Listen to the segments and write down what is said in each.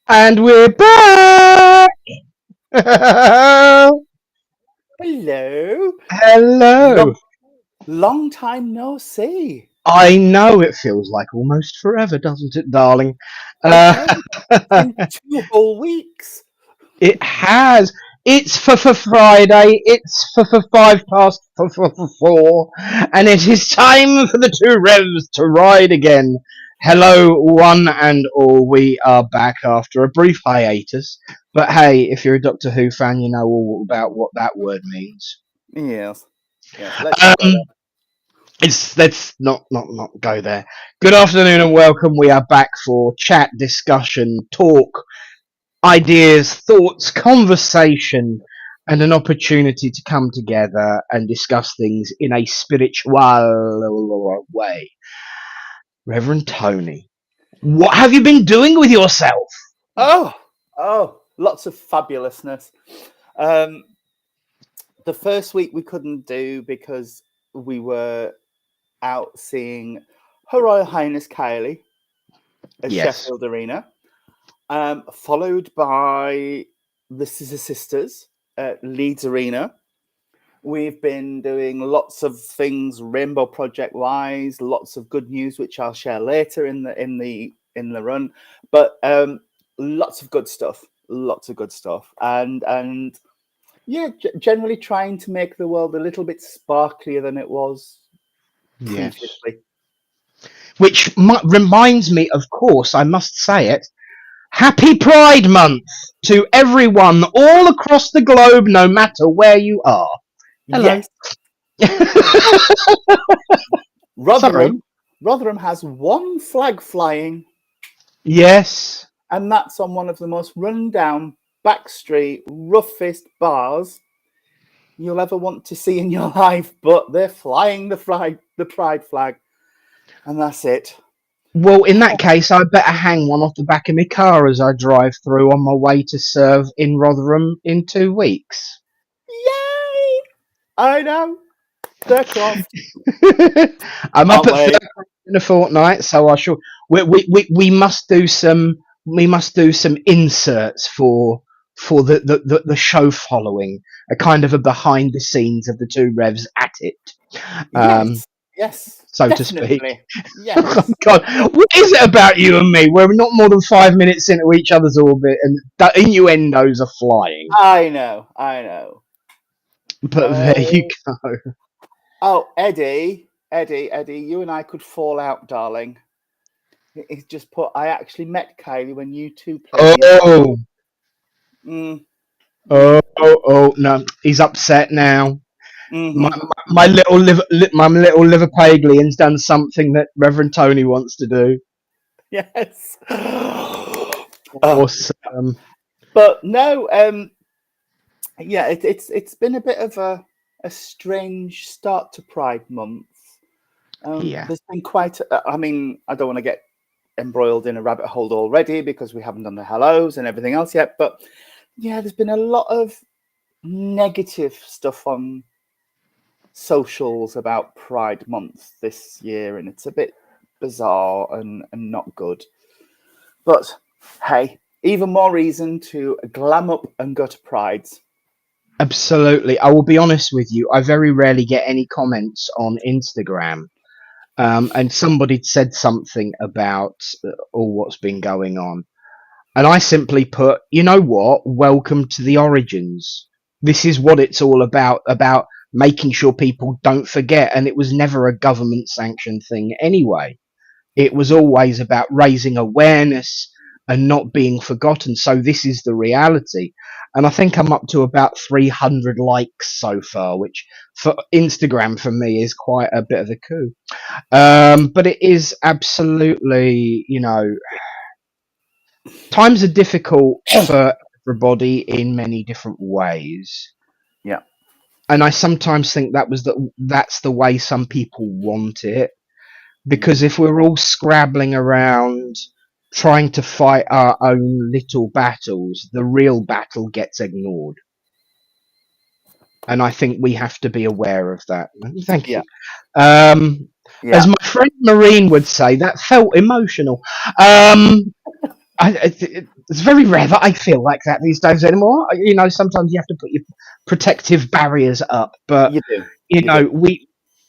And we're back! Hello. Hello. Long time no see. I know it feels like almost forever, doesn't it, darling? It's been 2 whole weeks. It has. It's for Friday. It's for 4, and it is time for the two Revs to ride again. Hello, one and all. We are back after a brief hiatus. But hey, if you're a Doctor Who fan, you know all about what that word means. Yes. Let's not go there. Let's not go there. Good afternoon and welcome. We are back for chat, discussion, talk, ideas, thoughts, conversation, and an opportunity to come together and discuss things in a spiritual way. Reverend Tony, what have you been doing with yourself? Oh, lots of fabulousness. The first week we couldn't do because we were out seeing Her Royal Highness Kylie at Sheffield Arena, followed by the Scissor Sisters at Leeds Arena. We've been doing lots of things Rainbow Project wise, lots of good news which I'll share later in the run, but lots of good stuff, and yeah, generally trying to make the world a little bit sparklier than it was previously. Which reminds me, of course, I must say it. Happy Pride Month to everyone all across the globe, no matter where you are. Hello. Yes. Rotherham has one flag flying. Yes. And that's on one of the most run-down, backstreet, roughest bars you'll ever want to see in your life. But they're flying the pride flag. And that's it. Well, in that case, I better hang one off the back of my car as I drive through on my way to serve in Rotherham in 2 weeks. Yay! I know. Thurcroft. I'm up at Thurcroft in a fortnight, so I shall. We must do some. We must do some inserts for the show following, a kind of a behind the scenes of the two Revs at it. Yes. So definitely. to speak. Yes. Oh God, what is it about you and me? We're not more than 5 minutes into each other's orbit, and the innuendos are flying. I know. But there you go. Oh, Eddie, you and I could fall out, darling. He's just put. I actually met Kylie when you two played. Oh no, he's upset now. Mm-hmm. My little liver Paglian's done something that Reverend Tony wants to do. Yes. Awesome. But no, yeah, it's been a bit of a strange start to Pride Month. There's been quite. I mean, I don't want to get embroiled in a rabbit hole already because we haven't done the hellos and everything else yet. But yeah, there's been a lot of negative stuff on socials about Pride Month this year, and it's a bit bizarre and not good. But hey, even more reason to glam up and go to Prides. Absolutely. I will be honest with you. I very rarely get any comments on Instagram. And somebody said something about all what's been going on. And I simply put, you know what? Welcome to the origins. This is what it's all about making sure people don't forget. And it was never a government sanctioned thing anyway. It was always about raising awareness and not being forgotten. So this is the reality. And I think I'm up to about 300 likes so far, which for Instagram for me is quite a bit of a coup. But it is absolutely, times are difficult for everybody in many different ways. Yeah. And I sometimes think that's the way some people want it. Because if we're all scrabbling around trying to fight our own little battles, the real battle gets ignored. And I think we have to be aware of that. Thank Yeah. you. As my friend Marine would say, that felt emotional. It's very rare that I feel like that these days anymore. Sometimes you have to put your protective barriers up, but You do.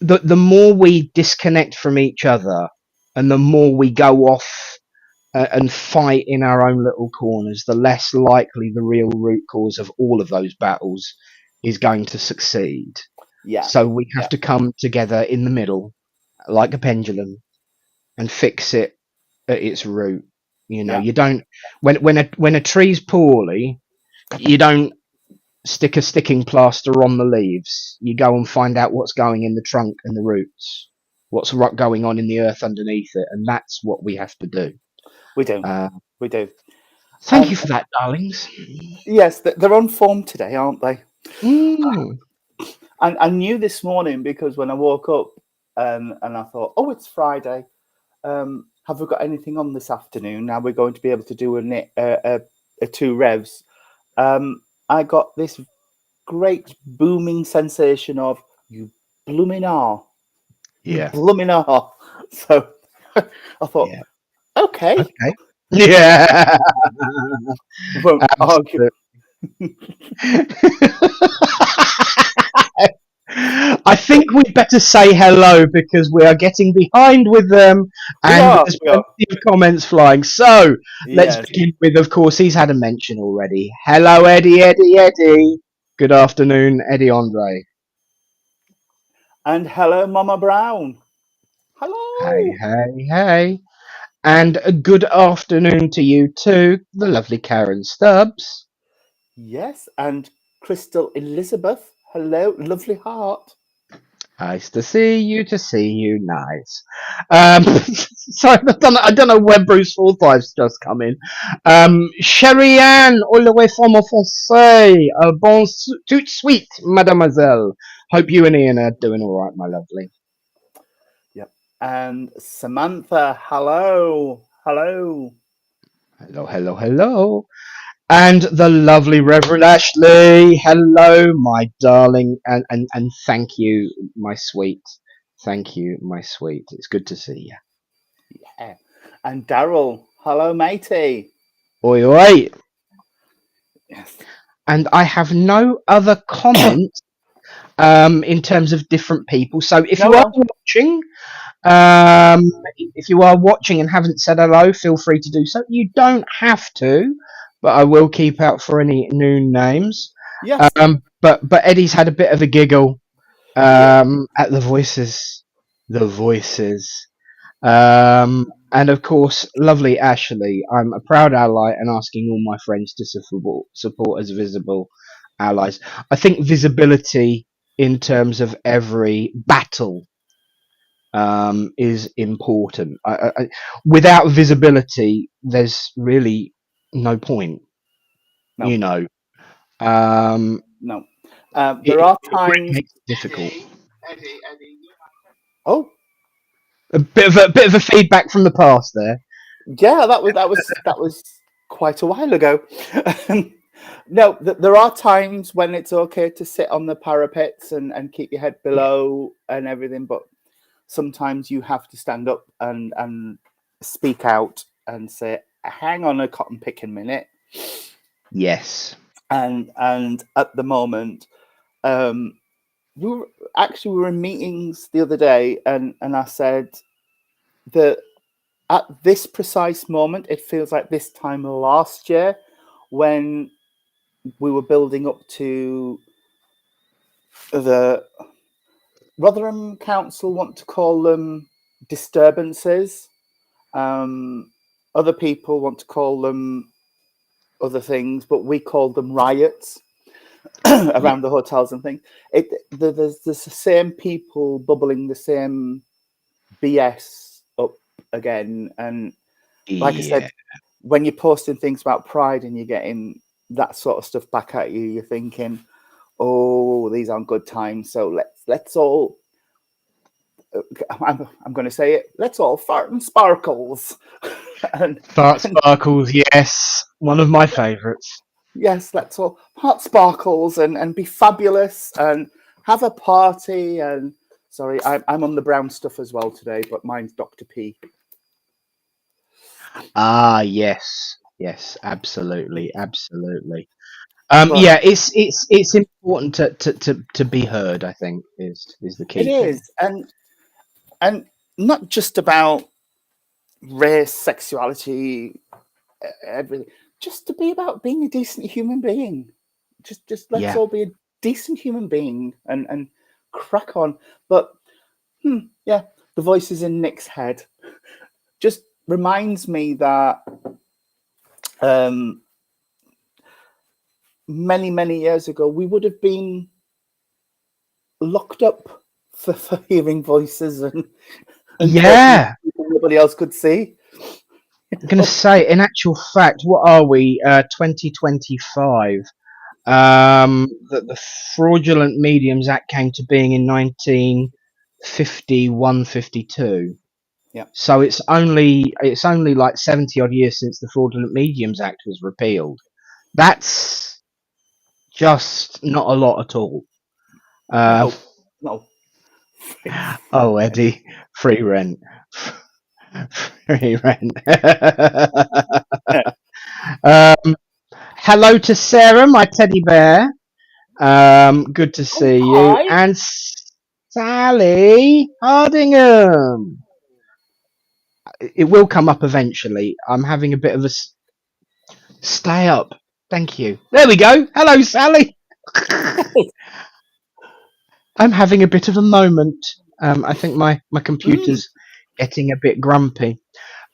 the more we disconnect from each other, and the more we go off and fight in our own little corners, the less likely the real root cause of all of those battles is going to succeed. Yeah. So we have to come together in the middle, like a pendulum, and fix it at its root. You don't when a tree's poorly, you don't stick a sticking plaster on the leaves. You go and find out what's going in the trunk and the roots, what's going on in the earth underneath it, and that's what we have to do. We do. We do. Thank you for that, darlings. Yes, they're on form today, aren't they? Mm. I knew this morning because when I woke up and I thought, oh, it's Friday. Have we got anything on this afternoon? Now we're going to be able to do a two revs. I got this great booming sensation of you blooming are. Yeah. Blooming are. So I thought, okay. Yeah. Won't argue. I think we'd better say hello because we are getting behind with them and there's plenty of comments flying. So let's begin with, of course, he's had a mention already. Hello, Eddie. Good afternoon, Eddie Andre. And hello, Mama Brown. Hello. Hey. And a good afternoon to you too, the lovely Karen Stubbs. Yes, and Crystal Elizabeth. Hello, lovely heart. Nice to see you. Nice. Sorry, I don't know where Bruce Forsyth's just come in. Sherry Ann, all the way from Francais. Bon tout suite, mademoiselle. Hope you and Ian are doing all right, my lovely. Yep. And Samantha, hello. And the lovely Reverend Ashley. Hello, my darling. And thank you, my sweet. Thank you, my sweet. It's good to see you. Yeah. And Daryl. Hello, matey. Oi. Yes. And I have no other comments in terms of different people. So if you are watching, if you are watching and haven't said hello, feel free to do so. You don't have to, but I will keep out for any new names. Yes. But Eddie's had a bit of a giggle at the voices. And of course, lovely Ashley. I'm a proud ally and asking all my friends to support as visible allies. I think visibility in terms of every battle is important. Without visibility, there's really no point. No. No. There are times it makes it difficult. Eddie. Oh, a bit of a feedback from the past there. Yeah, that was quite a while ago. No, there are times when it's okay to sit on the parapets and keep your head Yeah. below and everything, but sometimes you have to stand up and speak out and say, "Hang on a cotton picking minute." Yes. And at the moment, um, we were in meetings the other day, and I said that at this precise moment, it feels like this time last year when we were building up to the Rotherham Council want to call them disturbances. Um, Other people want to call them other things, but we call them riots Yeah. around the hotels and things. There's the same people bubbling the same BS up again. And like I said, Yeah. when you're posting things about pride and you're getting that sort of stuff back at you, you're thinking, "Oh, these aren't good times. So let's all." I'm going to say it. Let's all fart and sparkles, and, Fart and Sparkles, yes. One of my favourites. yes, let's all heart sparkles and be fabulous and have a party. And sorry, I'm on the brown stuff as well today, but mine's Dr. P. Ah, yes. Yes, absolutely. Absolutely. But Yeah, it's important to be heard, I think, is the it key is, thing. and not just about race, sexuality, everything. Just to be about being a decent human being. Just let's Yeah. all be a decent human being and crack on. But yeah, the voices in Nick's head just reminds me that um, many years ago we would have been locked up for hearing voices and talking to Yeah. people nobody else could see. I'm gonna say, in actual fact, what are we? 2025. The Fraudulent Mediums Act came to being in 1951, 52. Yeah. So it's only like 70 odd years since the Fraudulent Mediums Act was repealed. That's just not a lot at all. Um, No, no. oh, Eddie, free rent, free rent. um, hello to Sarah, my teddy bear. Good to Oh, see you, hi. and Sally Hardingham. It will come up eventually. I'm having a bit of a stay up. Thank you. There we go. Hello, Sally. I'm having a bit of a moment. I think my Mm, computer's getting a bit grumpy.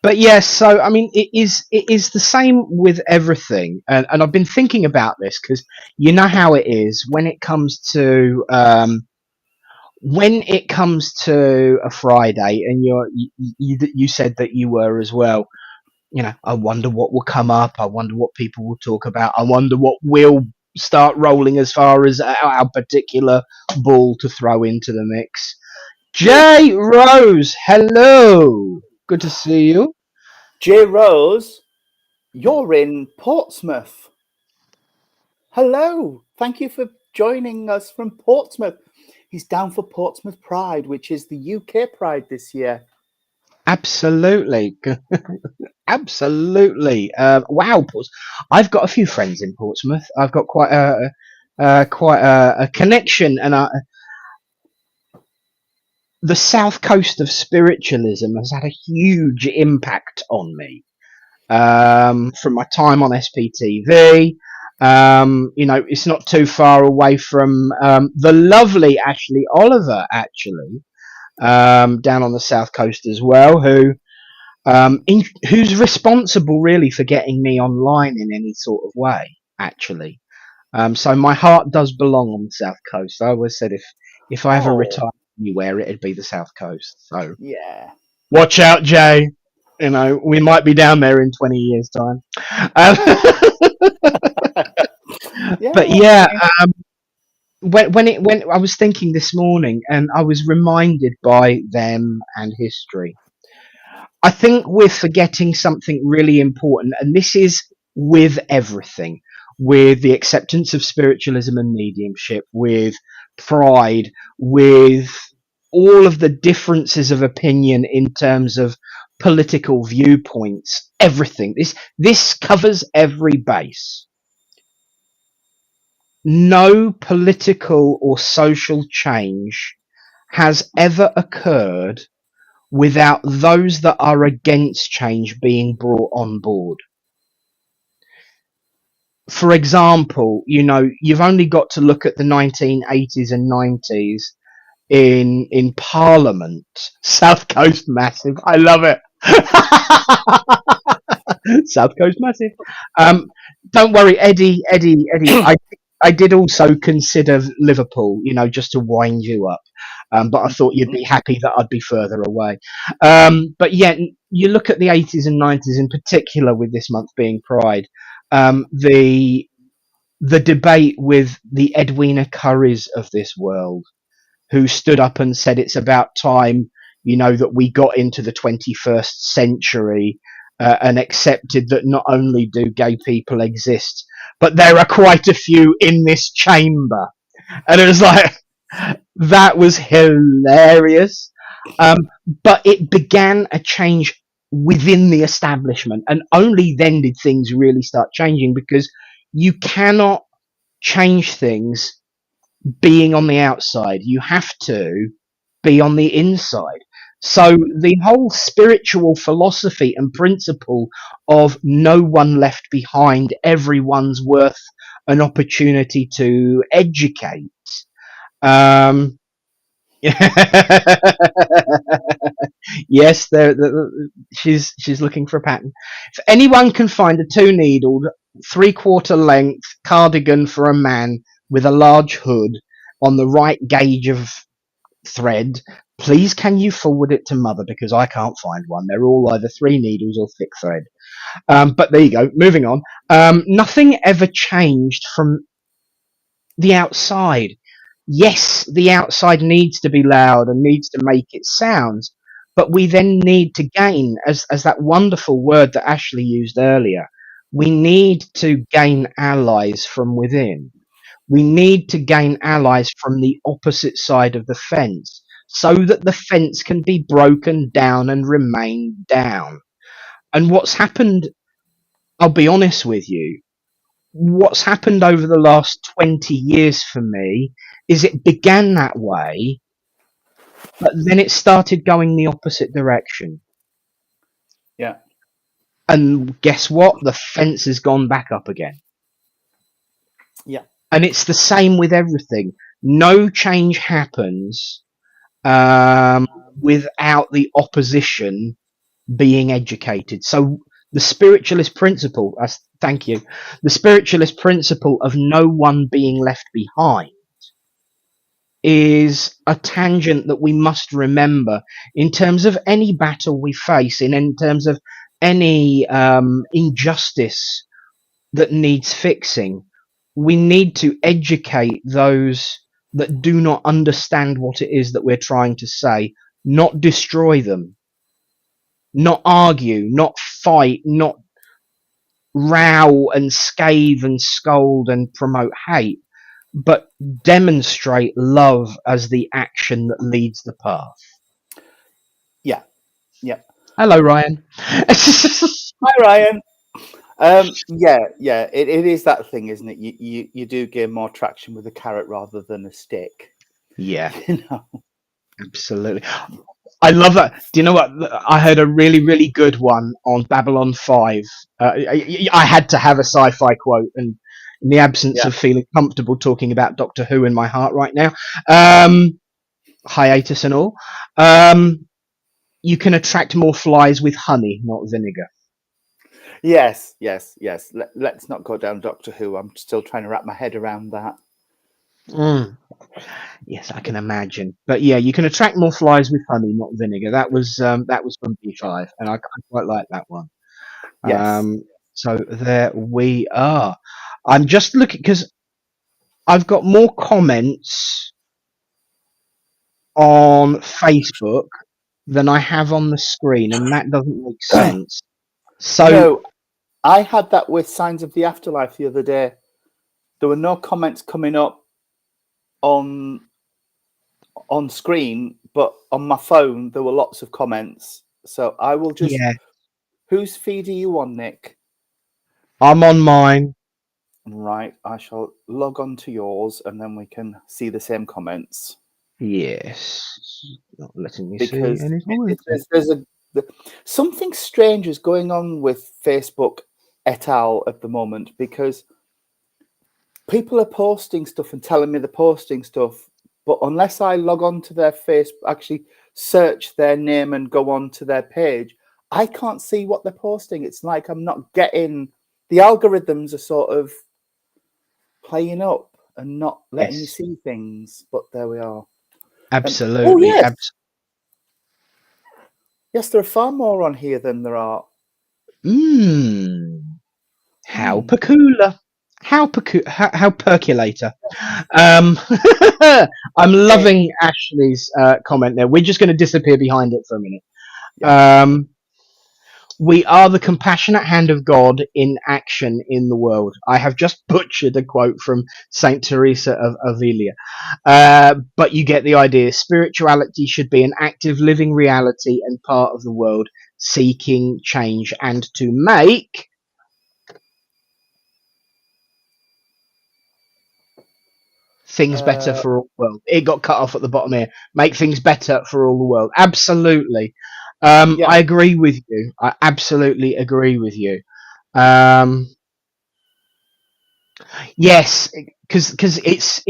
But yes, so I mean, it is the same with everything, and I've been thinking about this because you know how it is when it comes to a Friday, and you said that you were as well. You know, I wonder what will come up. I wonder what people will talk about. I wonder what will start rolling as far as our particular ball to throw into the mix. Jay Rose, hello. Good to see you. J Rose, you're in Portsmouth. Hello. Thank you for joining us from Portsmouth. He's down for Portsmouth Pride, which is the UK Pride this year. Absolutely, absolutely. Wow, I've got a few friends in Portsmouth. I've got quite a connection, and the south coast of spiritualism has had a huge impact on me. From my time on SPTV. It's not too far away from the lovely Ashley Oliver, actually, down on the south coast as well, who's responsible really for getting me online in any sort of way, actually. So my heart does belong on the south coast. I always said if I ever Oh, retire anywhere, it'd be the south coast. So yeah. watch out, Jay. We might be down there in 20 years' time. Um, Yeah, but I yeah, mean, when I was thinking this morning, and I was reminded by them and history. I think we're forgetting something really important, and this is with everything. with the acceptance of spiritualism and mediumship, with pride, with all of the differences of opinion in terms of political viewpoints, everything. This covers every base. No political or social change has ever occurred without those that are against change being brought on board. For example, you've only got to look at the 1980s and 90s in Parliament. South Coast massive. I love it. South Coast massive. Don't worry, Eddie. I did also consider Liverpool, just to wind you up. But I thought you'd be happy that I'd be further away. But yeah, you look at the 80s and 90s in particular, with this month being Pride. The debate with the Edwina Currys of this world, who stood up and said it's about time, that we got into the 21st century and accepted that not only do gay people exist, but there are quite a few in this chamber. And it was like, that was hilarious. But it began a change within the establishment, and only then did things really start changing, because you cannot change things being on the outside. You have to be on the inside. So the whole spiritual philosophy and principle of no one left behind, everyone's worth an opportunity to educate. Yes, she's looking for a pattern. If anyone can find a 2-needled, 3/4 length cardigan for a man with a large hood on the right gauge of thread, please can you forward it to Mother, because I can't find one. They're all either 3 needles or thick thread. But there you go. Moving on. Nothing ever changed from the outside. Yes, the outside needs to be loud and needs to make its sounds, but we then need to gain, as that wonderful word that Ashley used earlier, we need to gain allies from within. We need to gain allies from the opposite side of the fence, so that the fence can be broken down and remain down. And what's happened, I'll be honest with you, what's happened over the last 20 years for me is it began that way, but then it started going the opposite direction. Yeah. And guess what? The fence has gone back up again. Yeah. And it's the same with everything. No change happens without the opposition being educated. So the spiritualist principle, thank you, the spiritualist principle of no one being left behind is a tangent that we must remember in terms of any battle we face, in terms of any injustice that needs fixing. We need to educate those that do not understand what it is that we're trying to say, not destroy them, not argue, not fight, not row and scathe and scold and promote hate, but demonstrate love as the action that leads the path. Yeah. Yeah. Hello, Ryan. Hi, Ryan. Yeah. It is that thing, isn't it? You do gain more traction with a carrot rather than a stick. Yeah. You know? Absolutely. I love that. Do you know what? I heard a really, really good one on Babylon 5. I had to have a sci-fi quote, and in the absence of feeling comfortable talking about Doctor Who in my heart right now, hiatus and all, you can attract more flies with honey, not vinegar. Yes. Let's not go down Doctor Who. I'm still trying to wrap my head around that. Yes, I can imagine. But yeah, you can attract more flies with honey, not vinegar. That was from B5, and I quite like that one. Yes. So there we are. I'm just looking because I've got more comments on Facebook than I have on the screen, and that doesn't make sense. So no, I had that with Signs of the Afterlife the other day. there were no comments coming up on screen, but on my phone there were lots of comments. So I will just. Yeah, Whose feed are you on, Nick? I'm on mine. Right, I shall log on to yours, and then we can see the same comments. Yes, not letting me see Because any comments. there's something strange is going on with Facebook et al. At the moment, because people are posting stuff and telling me they're posting stuff, but unless I log on to their Facebook, actually search their name and go on to their page, I can't see what they're posting. It's like I'm not getting, the algorithms are sort of playing up and not letting me Yes, see things. But there we are. Oh absolutely. yes, yes, there are far more on here than there are. How peculiar. How percolator. I'm loving Ashley's comment there. We're just going to disappear behind it for a minute. Yeah. We are the compassionate hand of God in action in the world. I have just butchered a quote from Saint Teresa of Avila. But you get the idea. Spirituality should be an active living reality and part of the world seeking change and to make things better for all the world. It got cut off at the bottom here. Make things better for all the world. Absolutely. I agree with you. I absolutely agree with you. Yes, because it's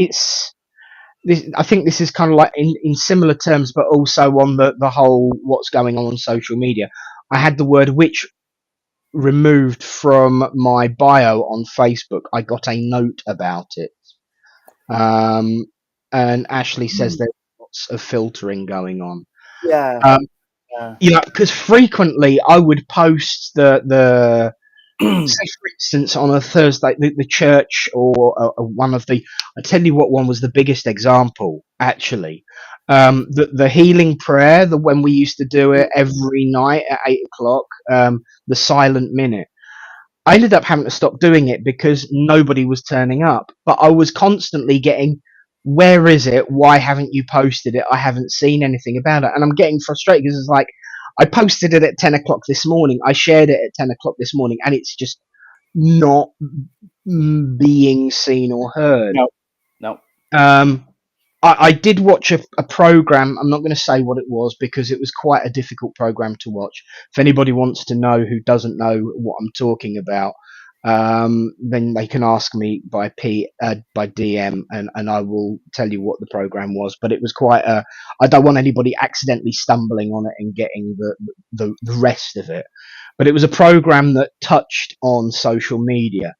this, I think this is kind of like in similar terms, but also on the whole what's going on social media. I had the word witch removed from my bio on Facebook. I got a note about it. And Ashley says there's lots of filtering going on. Yeah. Um, because frequently I would post the say for instance on a Thursday the church or one of the I tell you what one was the biggest example actually. The healing prayer, the when we used to do it every night at 8 o'clock, the silent minute. I ended up having to stop doing it because nobody was turning up. But I was constantly getting, where is it? Why haven't you posted it? I haven't seen anything about it. And I'm getting frustrated because it's like, I posted it at 10 o'clock this morning. I shared it at 10 o'clock this morning, and it's just not being seen or heard. No. I did watch a program. I'm not going to say what it was because it was quite a difficult program to watch. If anybody wants to know who doesn't know what I'm talking about, then they can ask me by by DM, and I will tell you what the program was. But it was quite a. I don't want anybody accidentally stumbling on it and getting the rest of it. But it was a program that touched on social media,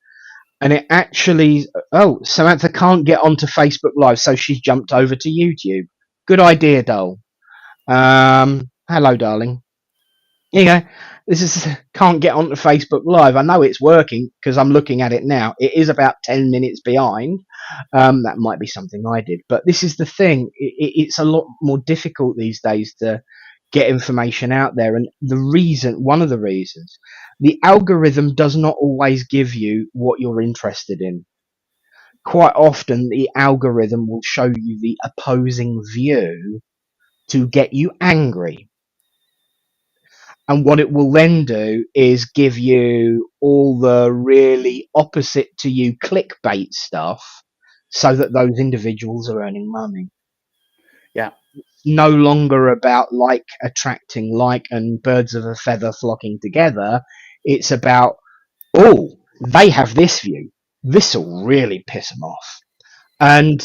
and it actually, Samantha can't get onto Facebook Live, so she's jumped over to YouTube. Good idea, doll. Hello, darling. Here you go. This is can't get onto Facebook Live. I know it's working because I'm looking at it now. It is about 10 minutes behind. That might be something I did, but this is the thing. It's a lot more difficult these days to get information out there, and one of the reasons, the algorithm does not always give you what you're interested in. Quite often, the algorithm will show you the opposing view to get you angry. And what it will then do is give you all the really opposite to you clickbait stuff so that those individuals are earning money. Yeah. It's no longer about like attracting like and birds of a feather flocking together. It's about, oh, they have this view. This will really piss them off. And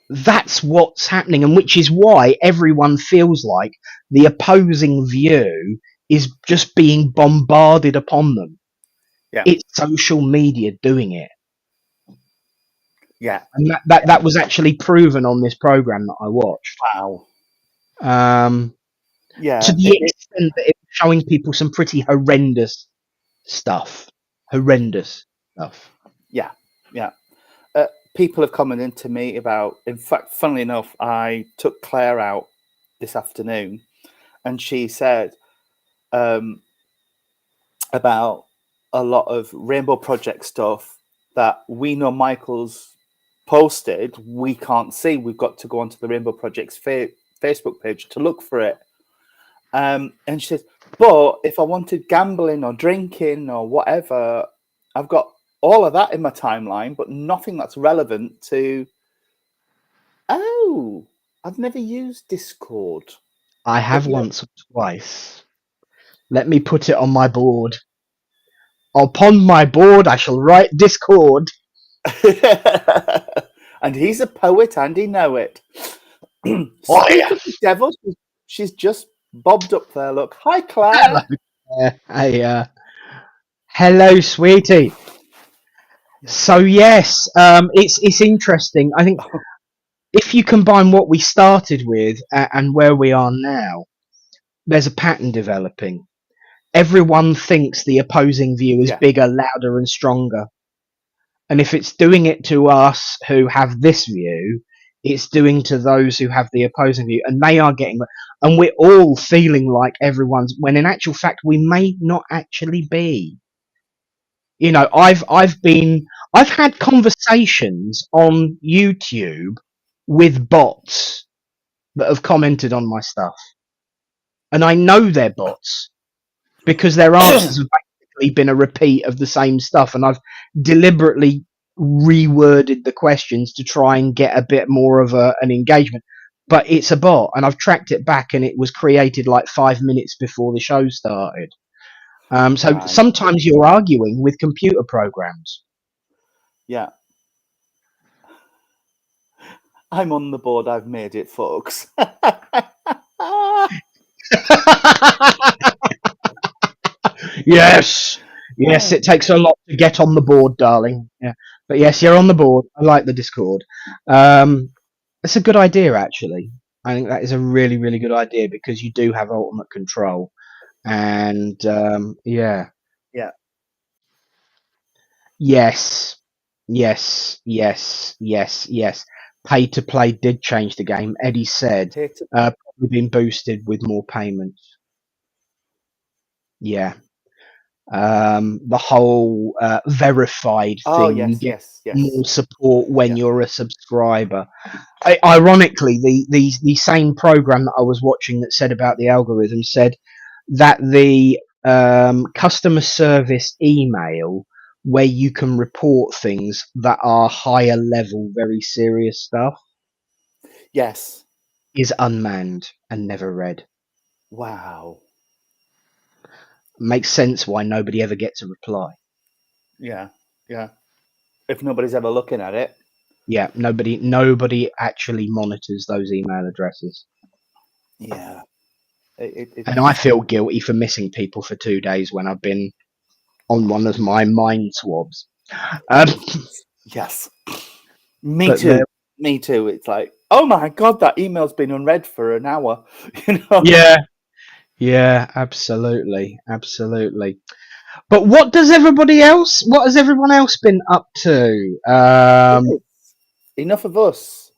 that's what's happening, and which is why everyone feels like the opposing view is just being bombarded upon them. Yeah. It's social media doing it. Yeah. And that was actually proven on this program that I watched. Wow. To the extent that it was showing people some pretty horrendous stuff. Yeah. People have commented to me about, in fact, funnily enough, I took Claire out this afternoon and she said about a lot of Rainbow Project stuff that we know Michael's posted, we can't see. We've got to go onto the Rainbow Project's Facebook page to look for it. And she says, but if I wanted gambling or drinking or whatever, I've got all of that in my timeline, but nothing that's relevant to. Oh, I've never used Discord. I have once or twice. Let me put it on my board. Upon my board, I shall write Discord. And he's a poet, and he know it. Oh, Speaking yes. of devil, she's just bobbed up there. Look, hi Claire. Hello, hello, sweetie. So yes, it's interesting. I think if you combine what we started with and where we are now, there's a pattern developing. Everyone thinks the opposing view is bigger, louder, and stronger. And if it's doing it to us who have this view, it's doing to those who have the opposing view, and they are getting, and we're all feeling like everyone's, when in actual fact we may not actually be. You know, I've had conversations on YouTube with bots that have commented on my stuff, and I know they're bots because their answers have basically been a repeat of the same stuff, and I've deliberately reworded the questions to try and get a bit more of an engagement. But it's a bot, and I've tracked it back, and it was created like 5 minutes before the show started. So sometimes you're arguing with computer programs. Yeah. I'm on the board. I've made it, folks. Yes. Yes, it takes a lot to get on the board, darling. Yeah. But yes, you're on the board. I like the Discord. It's a good idea, actually. I think that is a really, really good idea because you do have ultimate control. And yeah. Yeah. Yes. Yes. Yes. Yes. Yes. Pay to play did change the game. Eddie said probably been boosted with more payments. Yeah. The whole verified thing. Yes, You get yes. more support when you're a subscriber. Ironically, the same program that I was watching that said about the algorithm said that the customer service email where you can report things that are higher level, very serious stuff. Yes. Is unmanned and never read. Wow. Makes sense why nobody ever gets a reply. Yeah. If nobody's ever looking at it. Yeah, nobody actually monitors those email addresses. Yeah. And I feel guilty for missing people for 2 days when I've been on one of my mind swabs. Yes. Me too. Me too. It's like, oh my God, that email's been unread for an hour. You know? Yeah, absolutely. But what has everyone else been up to? Enough of us.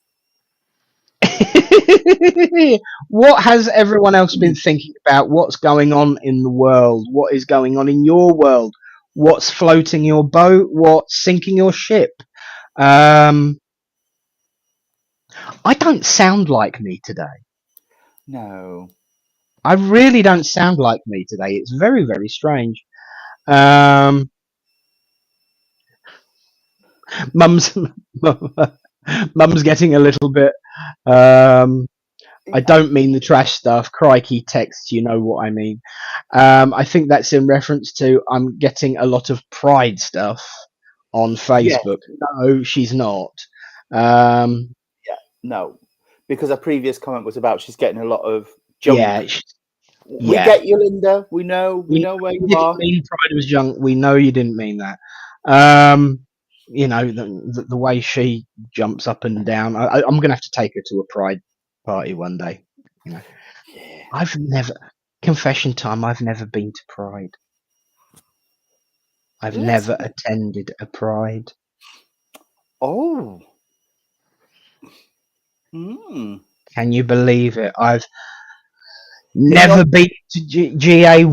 What has everyone else been thinking about? What's going on in the world? What is going on in your world? What's floating your boat? What's sinking your ship? I don't sound like me today. No. I really don't sound like me today. It's very, very strange. Mum's getting a little bit. I don't mean the trash stuff. Crikey, texts, you know what I mean. I think that's in reference to I'm getting a lot of pride stuff on Facebook. Yes. No, she's not. No, because a previous comment was about she's getting a lot of junk. Yeah. We get you, Linda. We know where you are. Mean pride was junk. We know you didn't mean that. You know, the way she jumps up and down. I'm going to have to take her to a pride party one day. You know, I've never, confession time, I've never been to pride. I've never attended a pride. Oh. Can you believe it? Never been to GAY.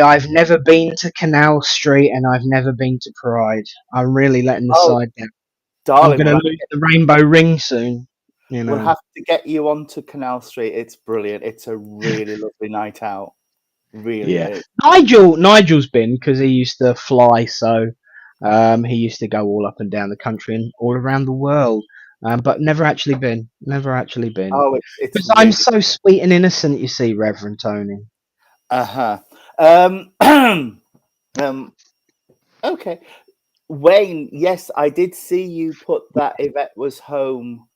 I've never been to Canal Street, and I've never been to Pride. I'm really letting the Oh, side down. I'm darling, going to lose the rainbow ring soon. You we'll know. have to get you onto Canal Street. It's brilliant. It's a really lovely night out. Really Yeah, is. Nigel's been because he used to fly, so he used to go all up and down the country and all around the world. But never actually been. Never actually been. Oh, it's Because I'm really. so sweet and innocent, you see, Reverend Tony. Uh-huh. Um, okay. Wayne, yes, I did see you put that Yvette was home.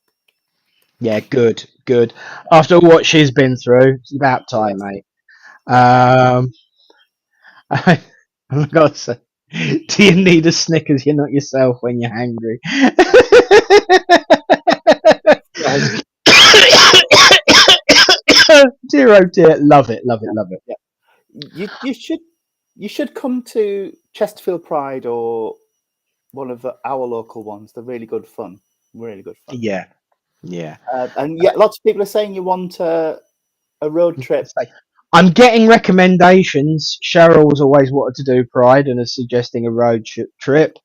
Yeah, good, good. After what she's been through, it's about time, Yes. mate. Oh my God, so, do you need a Snickers? You're not yourself when you're hungry. Right. Dear, oh dear, love it, love it, love it. Yeah. You should come to Chesterfield Pride or one of our local ones. They're really good fun. Really good fun. Yeah, yeah. And yeah, lots of people are saying you want a road trip. I'm getting recommendations. Cheryl's always wanted to do Pride and is suggesting a road trip.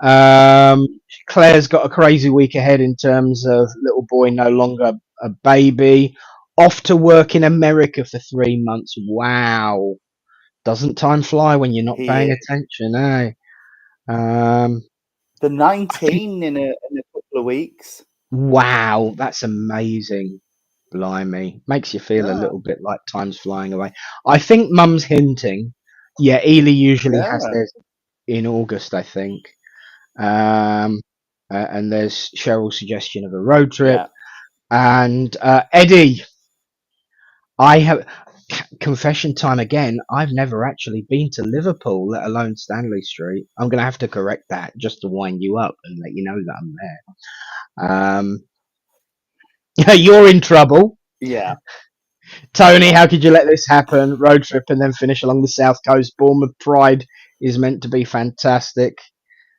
Claire's got a crazy week ahead in terms of little boy no longer a baby. Off to work in America for 3 months. Wow. Doesn't time fly when you're not paying Here, attention, eh? Um, the I think, 19 in a couple of weeks. wow, that's amazing. Blimey. Makes you feel a Yeah, little bit like time's flying away. I think Mum's hinting. Yeah, Ely usually has yeah, theirs in August, I think. Um, and there's Cheryl's suggestion of a road trip. yeah. And Eddie, I have confession time again. I've never actually been to Liverpool, let alone Stanley Street. I'm going to have to correct that just to wind you up and let you know that I'm there. You're in trouble. Yeah. Tony, how could you let this happen? Road trip and then finish along the south coast. Bournemouth Pride is meant to be fantastic.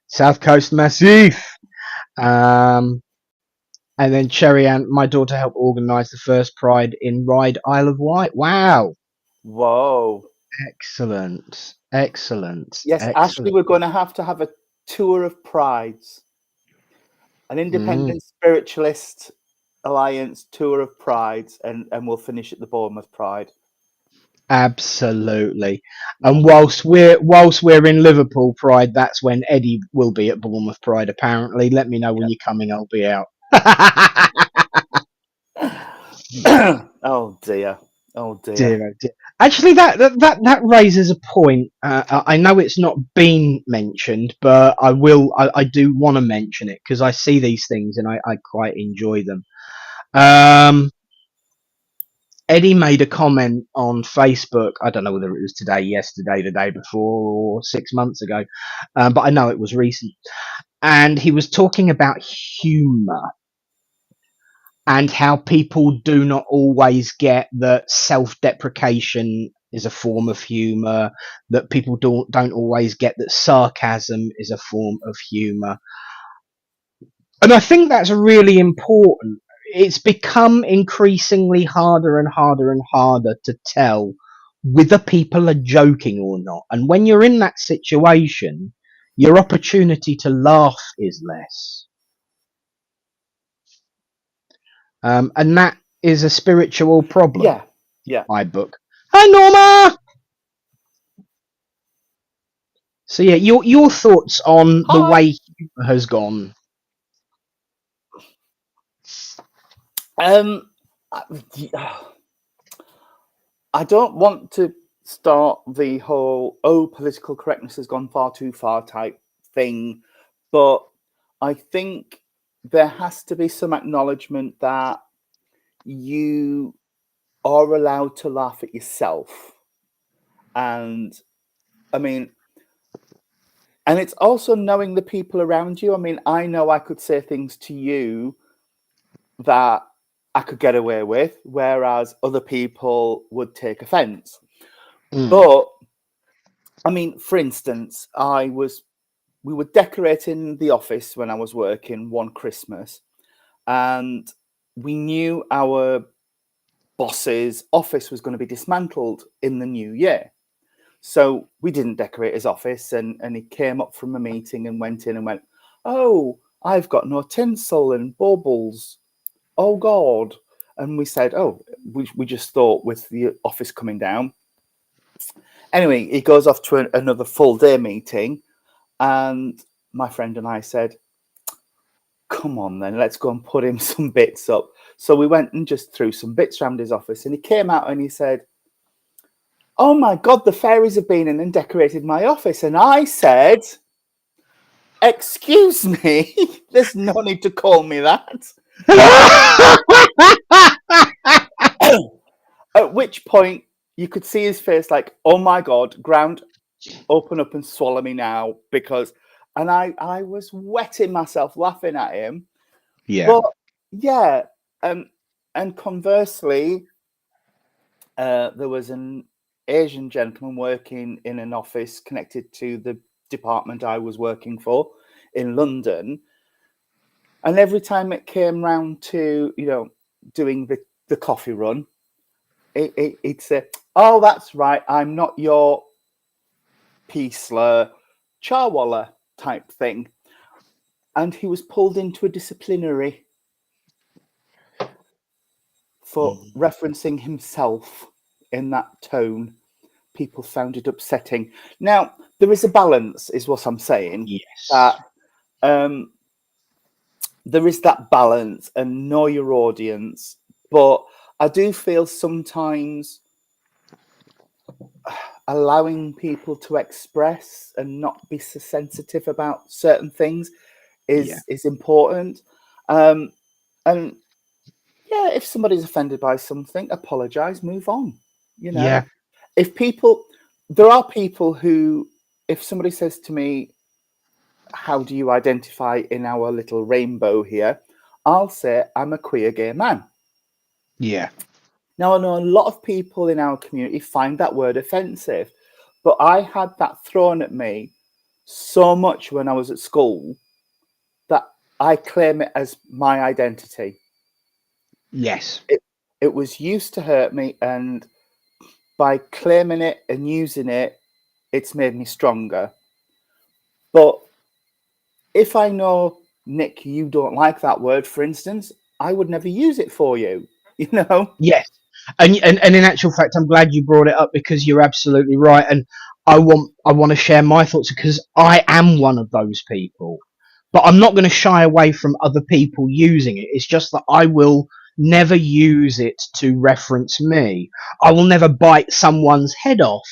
South Coast Massif. Um, and then Cherry and my daughter helped organise the first Pride in Ryde, Isle of Wight. Wow. Whoa. Excellent. Excellent. Yes, Ashley, Excellent. we're going to have a tour of prides, an Mm, independent spiritualist alliance tour of prides, and we'll finish at the Bournemouth Pride. absolutely. And whilst we're in Liverpool Pride, that's when Eddie will be at Bournemouth Pride. Apparently, let me know when you're coming. I'll be out. Oh dear. Oh dear. Dear, oh dear. Actually, that raises a point. I know it's not been mentioned, but I will. I do want to mention it because I see these things and I quite enjoy them. Um, Eddie made a comment on Facebook. I don't know whether it was today, yesterday, the day before, or 6 months ago, but I know it was recent. And he was talking about humour and how people do not always get that self-deprecation is a form of humor, that people don't always get that sarcasm is a form of humor. And I think that's really important. It's become increasingly harder and harder and harder to tell whether people are joking or not. And when you're in that situation, your opportunity to laugh is less. And that is a spiritual problem. Yeah. Yeah. My book. Hi, Norma. So yeah, your thoughts on the Hi. way humor has gone? Um, I don't want to start the whole political correctness has gone far too far type thing, but I think there has to be some acknowledgement that you are allowed to laugh at yourself. And I mean, and it's also knowing the people around you. I mean, I know I could say things to you that I could get away with, whereas other people would take offense. Mm. But I mean, for instance, we were decorating the office when I was working one Christmas, and we knew our boss's office was going to be dismantled in the new year. So we didn't decorate his office, and he came up from a meeting and went in and went, "Oh, I've got no tinsel and baubles. Oh, God." And we said, "Oh, we just thought with the office coming down." Anyway, he goes off to another full day meeting, and my friend and I said, "Come on then, let's go and put him some bits up." So we went and just threw some bits around his office, and he came out and he said, "Oh my God, the fairies have been in and decorated my office." And I said, "Excuse me, there's no need to call me that." At which point you could see his face like, "Oh my God, ground, open up and swallow me now," because, and I was wetting myself laughing at him. Yeah. But yeah, and conversely, there was an Asian gentleman working in an office connected to the department I was working for in London. And every time it came round to, doing the coffee run, he'd say, "Oh, that's right, I'm not your Peasler Charwalla type thing." And he was pulled into a disciplinary for referencing himself in that tone. People found it upsetting. Now, there is a balance, is what I'm saying. Yes. That there is that balance, and know your audience. But I do feel sometimes allowing people to express and not be so sensitive about certain things is important. And yeah, if somebody's offended by something, apologize, move on. Yeah. If people, there are people who, if somebody says to me, "How do you identify in our little rainbow here?" I'll say, "I'm a queer gay man." Yeah. Now, I know a lot of people in our community find that word offensive, but I had that thrown at me so much when I was at school that I claim it as my identity. Yes. It was used to hurt me, and by claiming it and using it, it's made me stronger. But if I know, Nick, you don't like that word, for instance, I would never use it for you, Yes. And in actual fact, I'm glad you brought it up, because you're absolutely right. And I want to share my thoughts, because I am one of those people. But I'm not going to shy away from other people using it. It's just that I will never use it to reference me. I will never bite someone's head off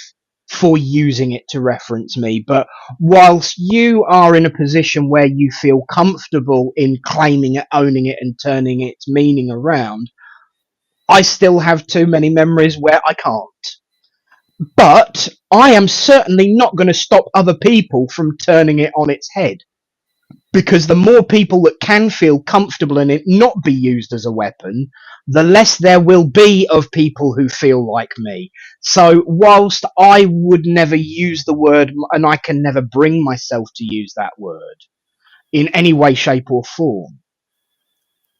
for using it to reference me. But whilst you are in a position where you feel comfortable in claiming it, owning it, and turning its meaning around, I still have too many memories where I can't. But I am certainly not going to stop other people from turning it on its head, because the more people that can feel comfortable in it not be used as a weapon, the less there will be of people who feel like me. So whilst I would never use the word, and I can never bring myself to use that word in any way, shape, or form,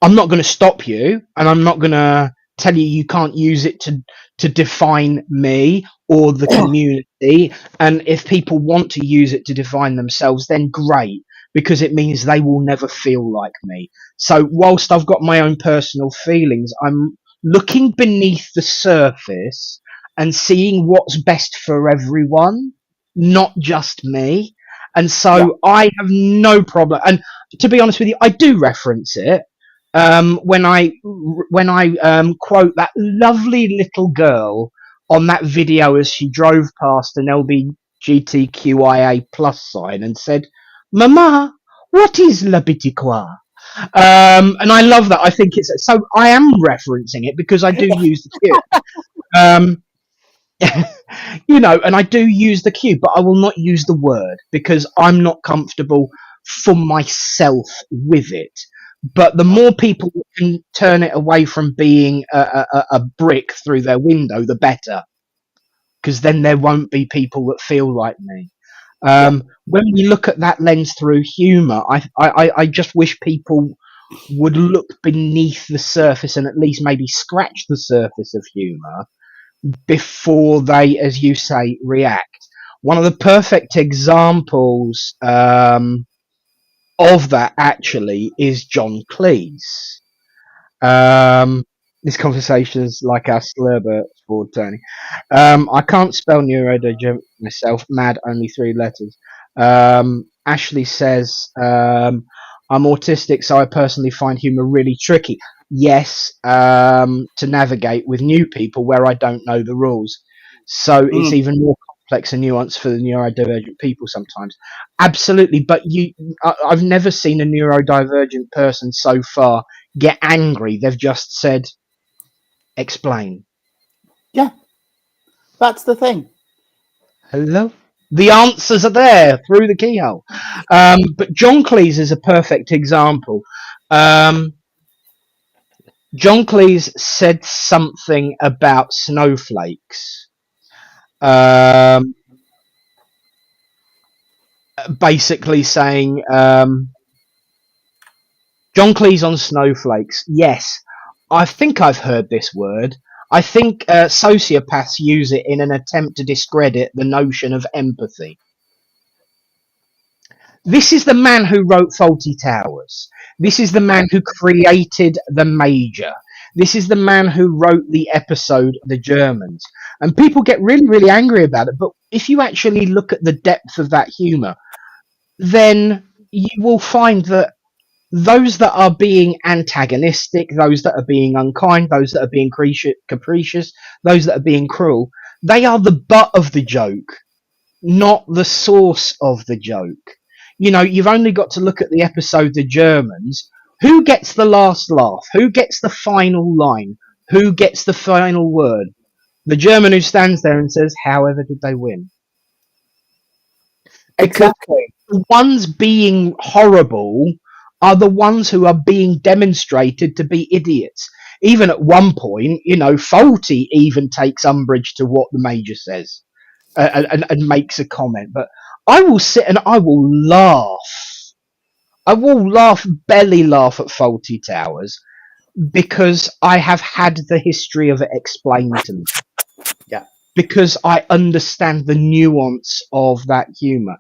I'm not going to stop you, and I'm not going to tell you you can't use it to define me or the community. And if people want to use it to define themselves, then great, because it means they will never feel like me. So whilst I've got my own personal feelings, I'm looking beneath the surface and seeing what's best for everyone, not just me. And so I have no problem. And to be honest with you, I do reference it when I quote that lovely little girl on that video as she drove past an LGBTQIA plus sign and said, "Mama, what is l'habitiquois?" And I love that. I think it's so. I am referencing it because I do use the cue. Um, and I do use the cue, but I will not use the word because I'm not comfortable for myself with it. But the more people can turn it away from being a brick through their window, the better. Because then there won't be people that feel like me. When we look at that lens through humour, I just wish people would look beneath the surface and at least maybe scratch the surface of humour before they, as you say, react. One of the perfect examples of that actually is John Cleese. Um, this conversation is like our Slurber board, Tony. I can't spell neurodivergent myself. Mad, only 3 letters. Ashley says, I'm autistic, so I personally find humour really tricky. Yes, to navigate with new people where I don't know the rules. So it's even more complex and nuanced for the neurodivergent people sometimes. Absolutely, but I've never seen a neurodivergent person so far get angry. They've just said, explain. Yeah, that's the thing. Hello? The answers are there through the keyhole. But John Cleese is a perfect example. John Cleese said something about snowflakes. Basically saying, John Cleese on snowflakes. Yes, I think I've heard this word. I think sociopaths use it in an attempt to discredit the notion of empathy. This is the man who wrote Faulty Towers. This is the man who created The Major. This is the man who wrote the episode The Germans. And people get really, really angry about it. But if you actually look at the depth of that humour, then you will find that those that are being antagonistic, those that are being unkind, those that are being capricious, those that are being cruel, they are the butt of the joke, not the source of the joke. You know, you've only got to look at the episode The Germans. Who gets the last laugh? Who gets the final line? Who gets the final word? The German who stands there and says, however did they win? Because Exactly. the ones being horrible are the ones who are being demonstrated to be idiots. Even at one point, you know, Faulty even takes umbrage to what the Major says and makes a comment. But I will sit and I will laugh. I will laugh, belly laugh at Faulty Towers because I have had the history of it explained to me. Yeah. Because I understand the nuance of that humour.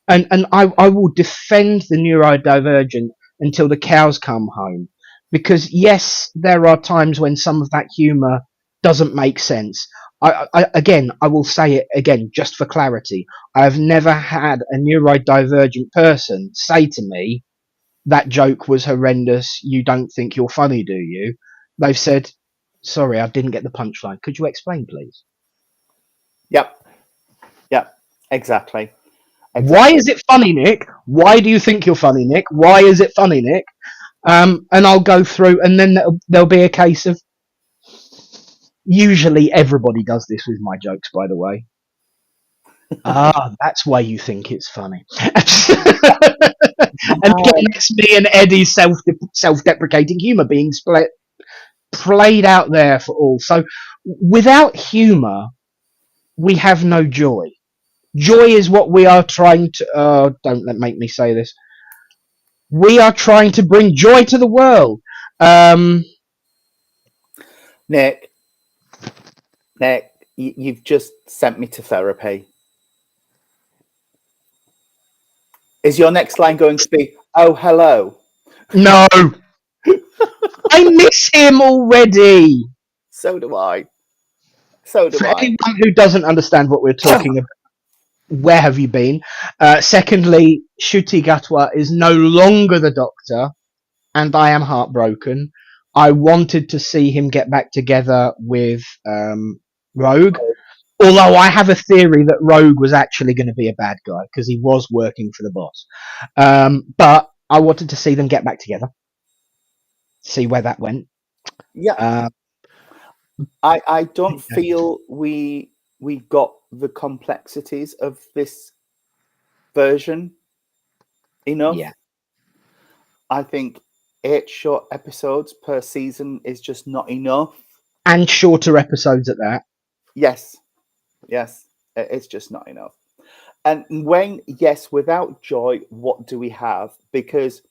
And I will defend the neurodivergent until the cows come home. Because yes, there are times when some of that humour doesn't make sense. I will say it again, just for clarity. I have never had a neurodivergent person say to me, that joke was horrendous, you don't think you're funny, do you? They've said, sorry, I didn't get the punchline. Could you explain, please? Yep. Yep. Exactly. Why is it funny, Nick? Why do you think you're funny, Nick? Why is it funny, Nick? And I'll go through, and then there'll be a case of. Usually, everybody does this with my jokes, by the way. That's why you think it's funny. And again, it's me and Eddie's self-deprecating humour being played out there for all. So, without humour, we have no joy. Joy is what we are trying to. Don't make me say this. We are trying to bring joy to the world. Nick, you've just sent me to therapy. Is your next line going to be, oh, hello? No. I miss him already. So do I. So do For I. anyone who doesn't understand what we're talking about, where have you been? Secondly, Shuti Gatwa is no longer the Doctor, and I am heartbroken. I wanted to see him get back together with Rogue, although I have a theory that Rogue was actually going to be a bad guy because he was working for the boss. But I wanted to see them get back together, see where that went. Yeah. I don't feel we got the complexities of this version enough. Yeah. I think 8 short episodes per season is just not enough. And shorter episodes at that. Yes, it's just not enough. And when, yes, without joy, what do we have? Because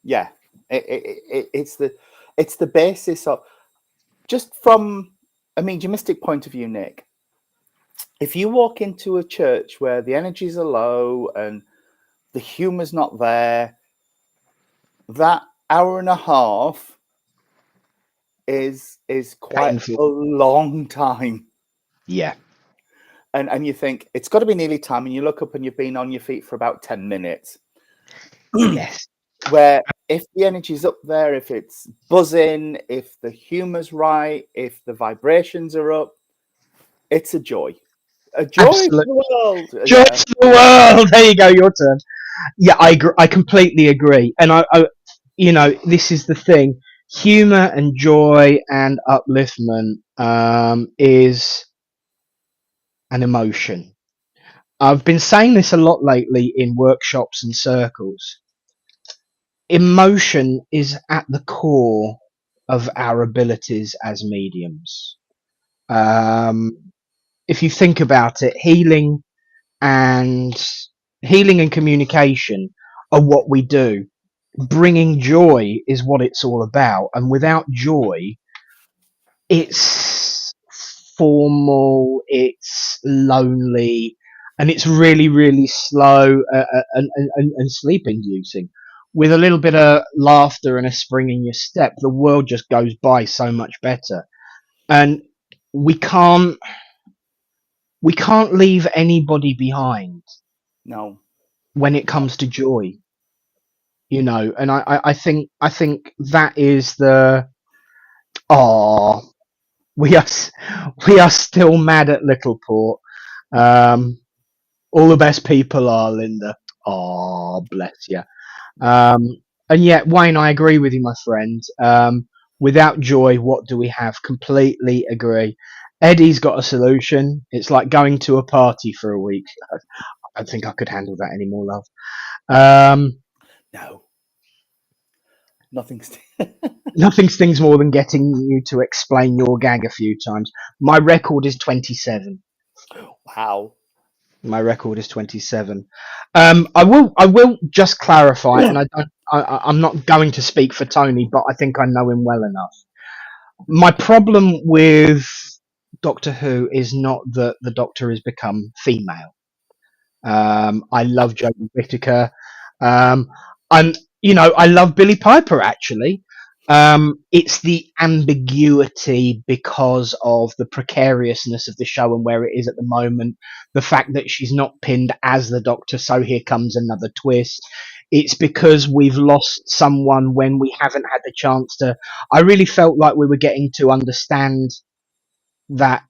Yeah, it's the basis of, just from a mediumistic point of view, Nick. If you walk into a church where the energies are low and the humor's not there, that hour and a half is quite Painful. a long time. Yeah. And you think it's got to be nearly time, and you look up and you've been on your feet for about 10 minutes. Yes. Where if the energy's up there, if it's buzzing, if the humor's right, if the vibrations are up, it's a joy. A joy Absolutely. to the world. Joy Yeah. to the world. There you go. Your turn. Yeah, I completely agree. And this is the thing. Humor and joy and upliftment is an emotion. I've been saying this a lot lately in workshops and circles. Emotion is at the core of our abilities as mediums. Um, if you think about it, and healing and communication are what we do. Bringing joy is what it's all about, and without joy, it's formal, it's lonely, and it's really, really slow and sleep inducing. With a little bit of laughter and a spring in your step, the world just goes by so much better. And we can't we can't leave anybody behind No. when it comes to joy, and I think that is the oh we are we are still mad at Littleport. All the best people are, Linda. Oh, bless you. Um, and yet, Wayne, I agree with you, my friend. Without joy, what do we have? Completely agree. Eddie's got a solution. It's like going to a party for a week. I don't think I could handle that anymore, love. No. Nothing's. Nothing stings more than getting you to explain your gag a few times. My record is 27. Wow. My record is 27. I will just clarify, and I'm not going to speak for Tony, but I think I know him well enough. My problem with Doctor Who is not that the Doctor has become female. I love Jodie Whittaker. Um, I love Billy Piper actually. It's the ambiguity because of the precariousness of the show and where it is at the moment. The fact that she's not pinned as the Doctor, so here comes another twist. It's because we've lost someone when we haven't had the chance to. I really felt like we were getting to understand that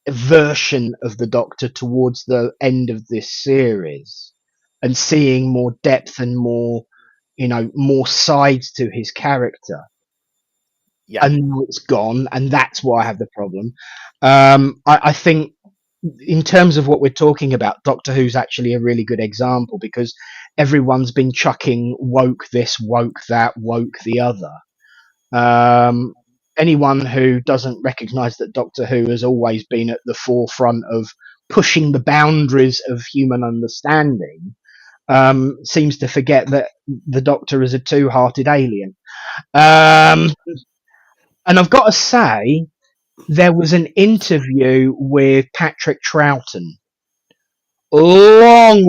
version of the Doctor towards the end of this series and seeing more depth and more sides to his character. Yeah. And now it's gone, and that's why I have the problem. I think, in terms of what we're talking about, Doctor Who's actually a really good example because everyone's been chucking woke this, woke that, woke the other. Um, Anyone who doesn't recognise that Doctor Who has always been at the forefront of pushing the boundaries of human understanding seems to forget that the Doctor is a two-hearted alien. Um, and I've got to say, there was an interview with Patrick Troughton long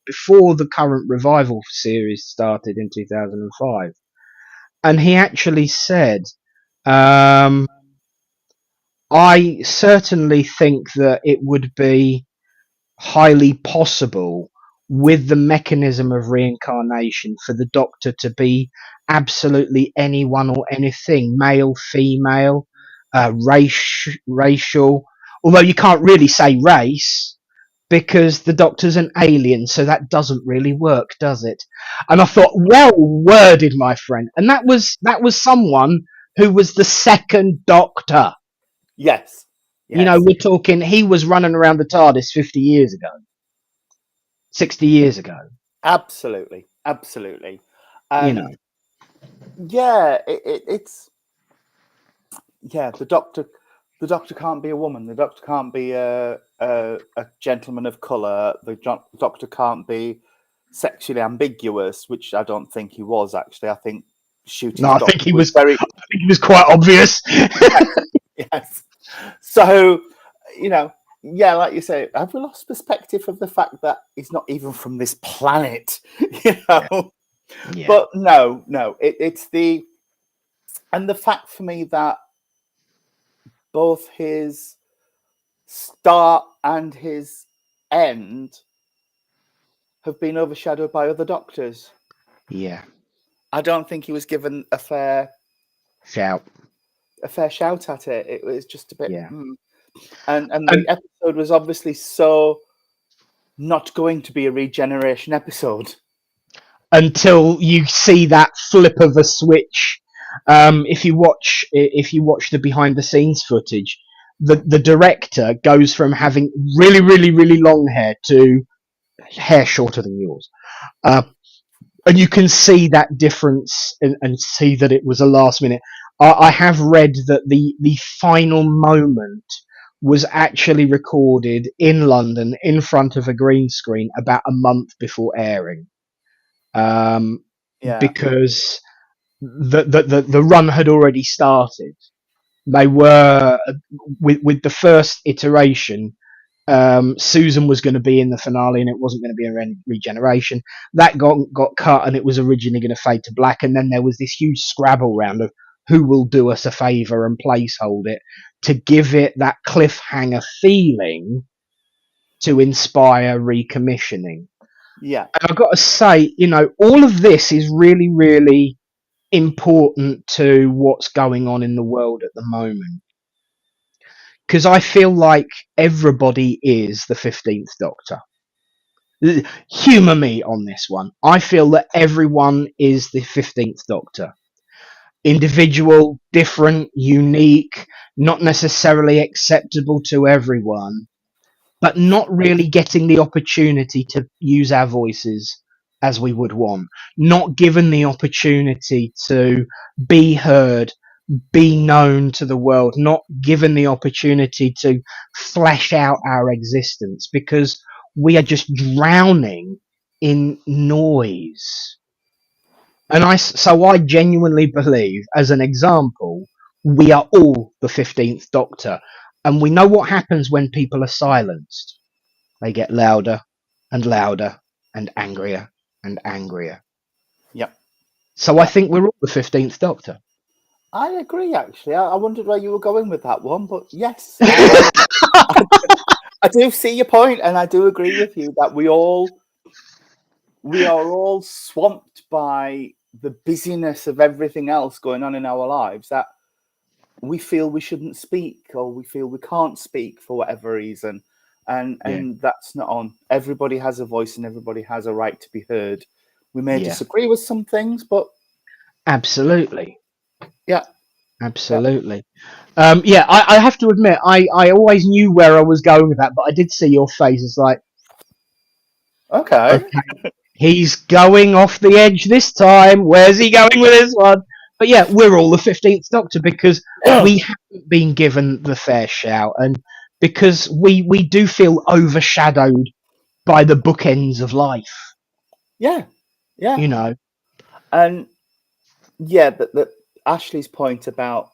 before the current revival series started in 2005. And he actually said, um, I certainly think that it would be highly possible with the mechanism of reincarnation for the Doctor to be absolutely anyone or anything, male, female, racial, although you can't really say race because the Doctor's an alien, so that doesn't really work, does it? And I thought, well worded, my friend. And that was someone who was the second Doctor. Yes. Yes. We're talking he was running around the TARDIS 50 years ago, 60 years ago. Absolutely. Absolutely. You know, And yeah, it's the Doctor can't be a woman. The Doctor can't be a gentleman of color. The Doctor can't be sexually ambiguous, which I don't think he was actually. I think Shooty's No, I doctor think he was was. very I think he was quite obvious. yes. So, yeah, like you say, have we lost perspective of the fact that he's not even from this planet? Yeah. But no, it's the fact for me that both his start and his end have been overshadowed by other doctors. Yeah. I don't think he was given a fair Shout. shout at it. It was just a bit, Yeah. and the episode was obviously so not going to be a regeneration episode Until you see that flip of a switch. If you watch the behind the scenes footage, the director goes from having really really really long hair to hair shorter than yours, and you can see that difference and see that it was a last minute. I have read that the final moment was actually recorded in London in front of a green screen about a month before airing. Yeah. Because the run had already started. They were with the first iteration. Susan was going to be in the finale, and it wasn't going to be a regeneration. That got cut, and it was originally going to fade to black. And then there was this huge scrabble round of who will do us a favour and placehold it to give it that cliffhanger feeling to inspire recommissioning. Yeah. And I've got to say, all of this is really, really important to what's going on in the world at the moment. Because I feel like everybody is the 15th Doctor. Humour me on this one. I feel that everyone is the 15th Doctor. Individual, different, unique, not necessarily acceptable to everyone, but not really getting the opportunity to use our voices as we would want. Not given the opportunity to be heard, be known to the world, not given the opportunity to flesh out our existence because we are just drowning in noise. And so I genuinely believe, as an example, we are all the 15th Doctor. And we know what happens when people are silenced. They get louder and louder and angrier and angrier. Yep. So I think we're all the 15th Doctor. I agree, actually. I wondered where you were going with that one, but yes, I do see your point, and I do agree with you that we are all swamped by the busyness of everything else going on in our lives that we feel we shouldn't speak or we feel we can't speak for whatever reason. And that's not on. Everybody has a voice and everybody has a right to be heard. We may disagree with some things, but absolutely. Yeah. Absolutely. I have to admit, I always knew where I was going with that, but I did see your face. It's like, okay. He's going off the edge this time. Where's he going with this one? But yeah, we're all the 15th Doctor because we haven't been given the fair shout, and because we do feel overshadowed by the bookends of life. Yeah. And that Ashley's point about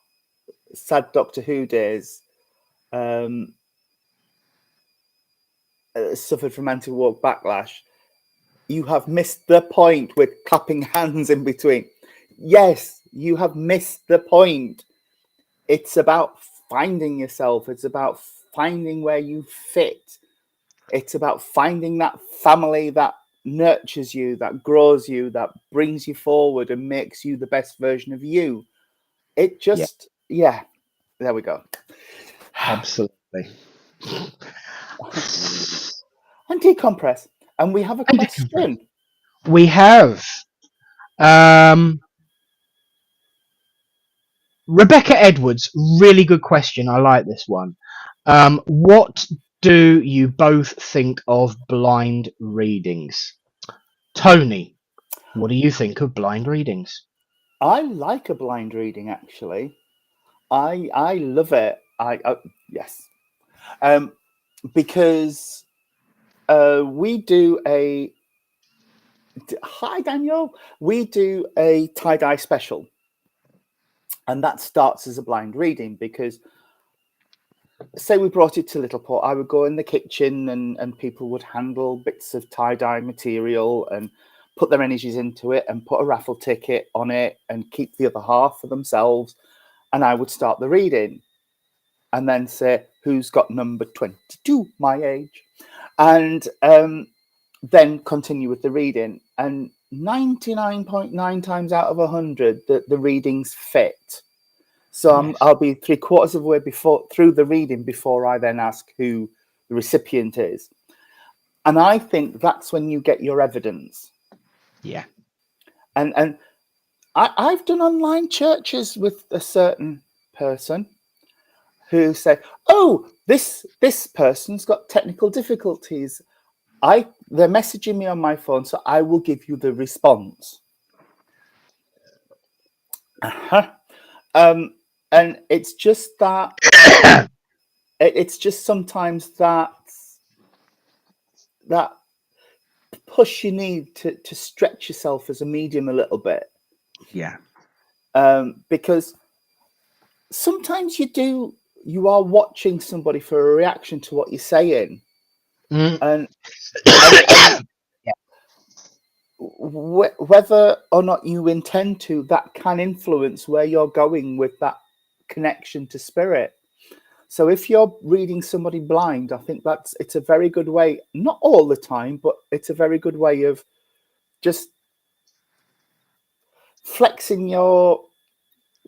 sad Doctor Who days suffered from anti-woke backlash. You have missed the point with clapping hands in between. Yes, you have missed the point. It's about finding yourself. It's about finding where you fit. It's about finding that family that nurtures you, that grows you, that brings you forward and makes you the best version of you. It just, there we go. Absolutely. And decompress. And we have a question. We have. Rebecca Edwards, really good question. I like this one. What do you both think of blind readings? Tony, what do you think of blind readings? I like a blind reading, actually. I love it. Yes. Because we do a Hi, Daniel. We do a tie-dye special, and that starts as a blind reading because, say we brought it to Littleport, I would go in the kitchen and people would handle bits of tie-dye material and put their energies into it and put a raffle ticket on it and keep the other half for themselves. And I would start the reading and then say, who's got number 22, my age? And then continue with the reading. And 99.9 times out of 100, the readings fit. So I'll be 3/4 of the way through the reading before I then ask who the recipient is. And I think that's when you get your evidence. Yeah. And I've done online churches with a certain person who say, oh, this person's got technical difficulties. They're messaging me on my phone, so I will give you the response. And it's just that it's just sometimes that push you need to stretch yourself as a medium a little bit. Yeah. Because sometimes you are watching somebody for a reaction to what you're saying. And whether or not you intend to, that can influence where you're going with that connection to spirit. So if you're reading somebody blind, I think it's a very good way, not all the time, but it's a very good way of just flexing your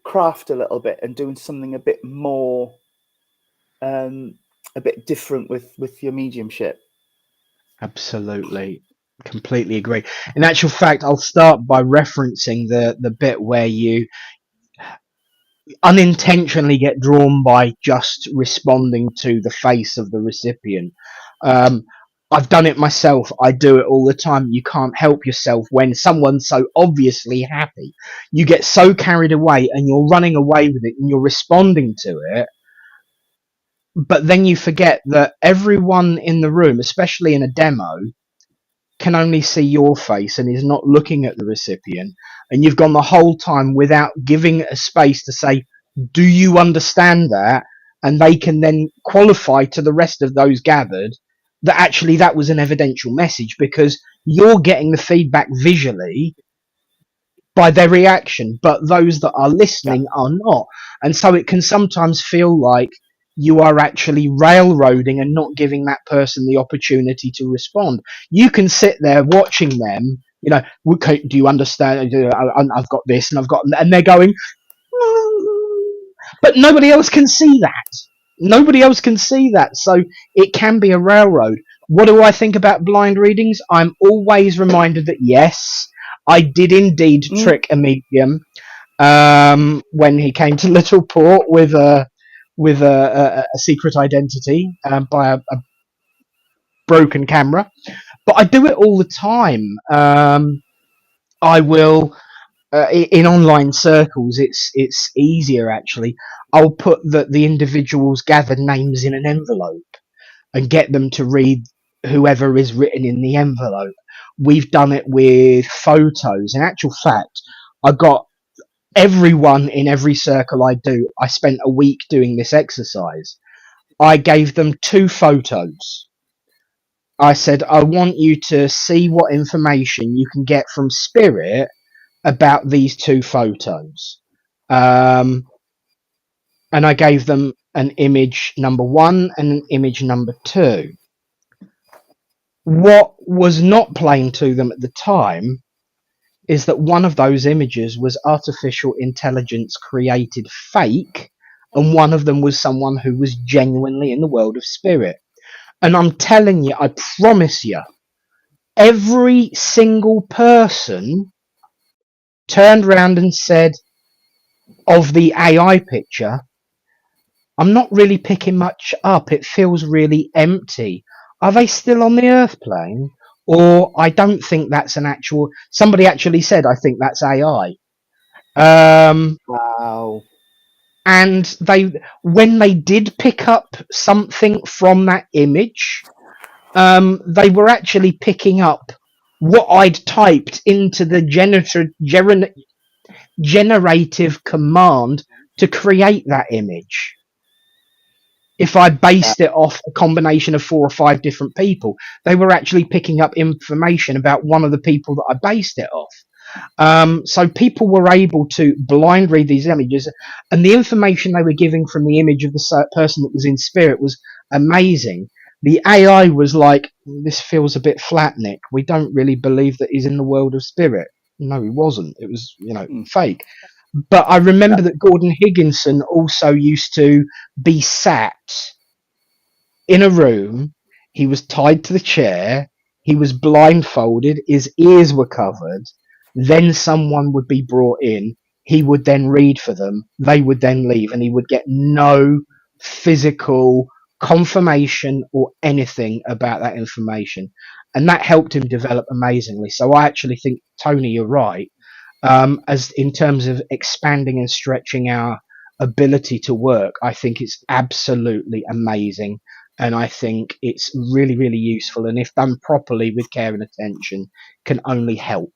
craft a little bit and doing something a bit more, a bit different with your mediumship. Absolutely. Completely agree. In actual fact, I'll start by referencing the bit where you unintentionally get drawn by just responding to the face of the recipient. I've done it myself. I do it all the time. You can't help yourself when someone's so obviously happy. You get so carried away and you're running away with it and you're responding to it. But then you forget that everyone in the room, especially in a demo, can only see your face and is not looking at the recipient. And you've gone the whole time without giving a space to say, do you understand that? And they can then qualify to the rest of those gathered that actually that was an evidential message, because you're getting the feedback visually by their reaction, but those that are listening are not. And so it can sometimes feel like you are actually railroading and not giving that person the opportunity to respond. You can sit there watching them, you know, okay, do you understand? I've got this and I've got, and they're going, but nobody else can see that. Nobody else can see that. So it can be a railroad. What do I think about blind readings? I'm always reminded that yes, I did indeed trick a medium when he came to Littleport with a secret identity by a broken camera. But I do it all the time. I will in online circles. It's easier actually. I'll put the individuals' gathered names in an envelope and get them to read whoever is written in the envelope. We've done it with photos. In actual fact, I got everyone in every circle I do. I spent a week doing this exercise. I gave them 2 photos. I said, I want you to see what information you can get from spirit about these 2 photos. And I gave them an image number 1 and an image number 2. What was not plain to them at the time is that one of those images was artificial intelligence created fake, and one of them was someone who was genuinely in the world of spirit. And I'm telling you, I promise you, every single person turned around and said of the AI picture, I'm not really picking much up. It feels really empty. Are they still on the Earth plane? Or I don't think that's an actual. Somebody actually said, I think that's AI. Wow. And when they did pick up something from that image, they were actually picking up what I'd typed into the generative command to create that image. If I based it off a combination of 4 or 5 different people, they were actually picking up information about one of the people that I based it off. So people were able to blind read these images, and the information they were giving from the image of the person that was in spirit was amazing. The AI was like, "This feels a bit flat, Nick. We don't really believe that he's in the world of spirit." No, he wasn't. It was, fake. But I remember that Gordon Higginson also used to be sat in a room. He was tied to the chair. He was blindfolded. His ears were covered. Then someone would be brought in. He would then read for them. They would then leave, and he would get no physical confirmation or anything about that information. And that helped him develop amazingly. So I actually think, Tony, you're right. As in terms of expanding and stretching our ability to work, I think it's absolutely amazing. And I think it's really, really useful. And if done properly with care and attention, can only help.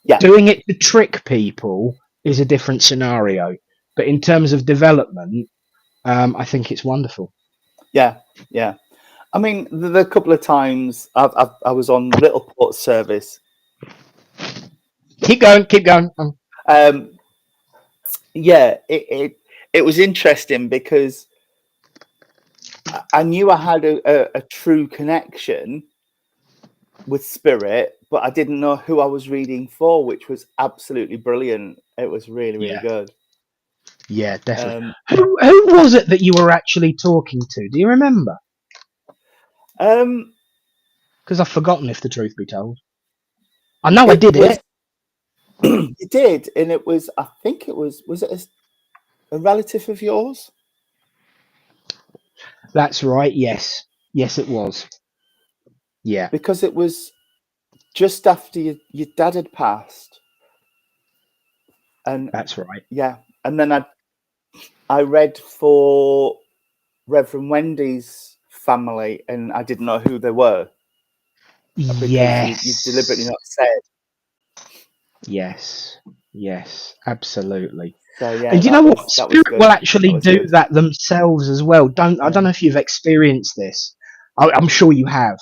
Yeah. Doing it to trick people is a different scenario. But in terms of development, I think it's wonderful. Yeah, yeah. I mean, the couple of times I was on Little Port service. Keep going. Yeah, it was interesting because I knew I had a true connection with spirit, but I didn't know who I was reading for, which was absolutely brilliant. It was really, really good. Yeah, definitely. Who was it that you were actually talking to? Do you remember? Because I've forgotten, if the truth be told. I know I did it. You did, and it was. I think it was. Was it a relative of yours? That's right. Yes, it was. Yeah, because it was just after your dad had passed, and that's right. Yeah, and then I read for Reverend Wendy's family, and I didn't know who they were because you deliberately not said. Yes, absolutely. So yeah, and you know what? Spirit will actually do that themselves as well. I don't know if you've experienced this. I'm sure you have.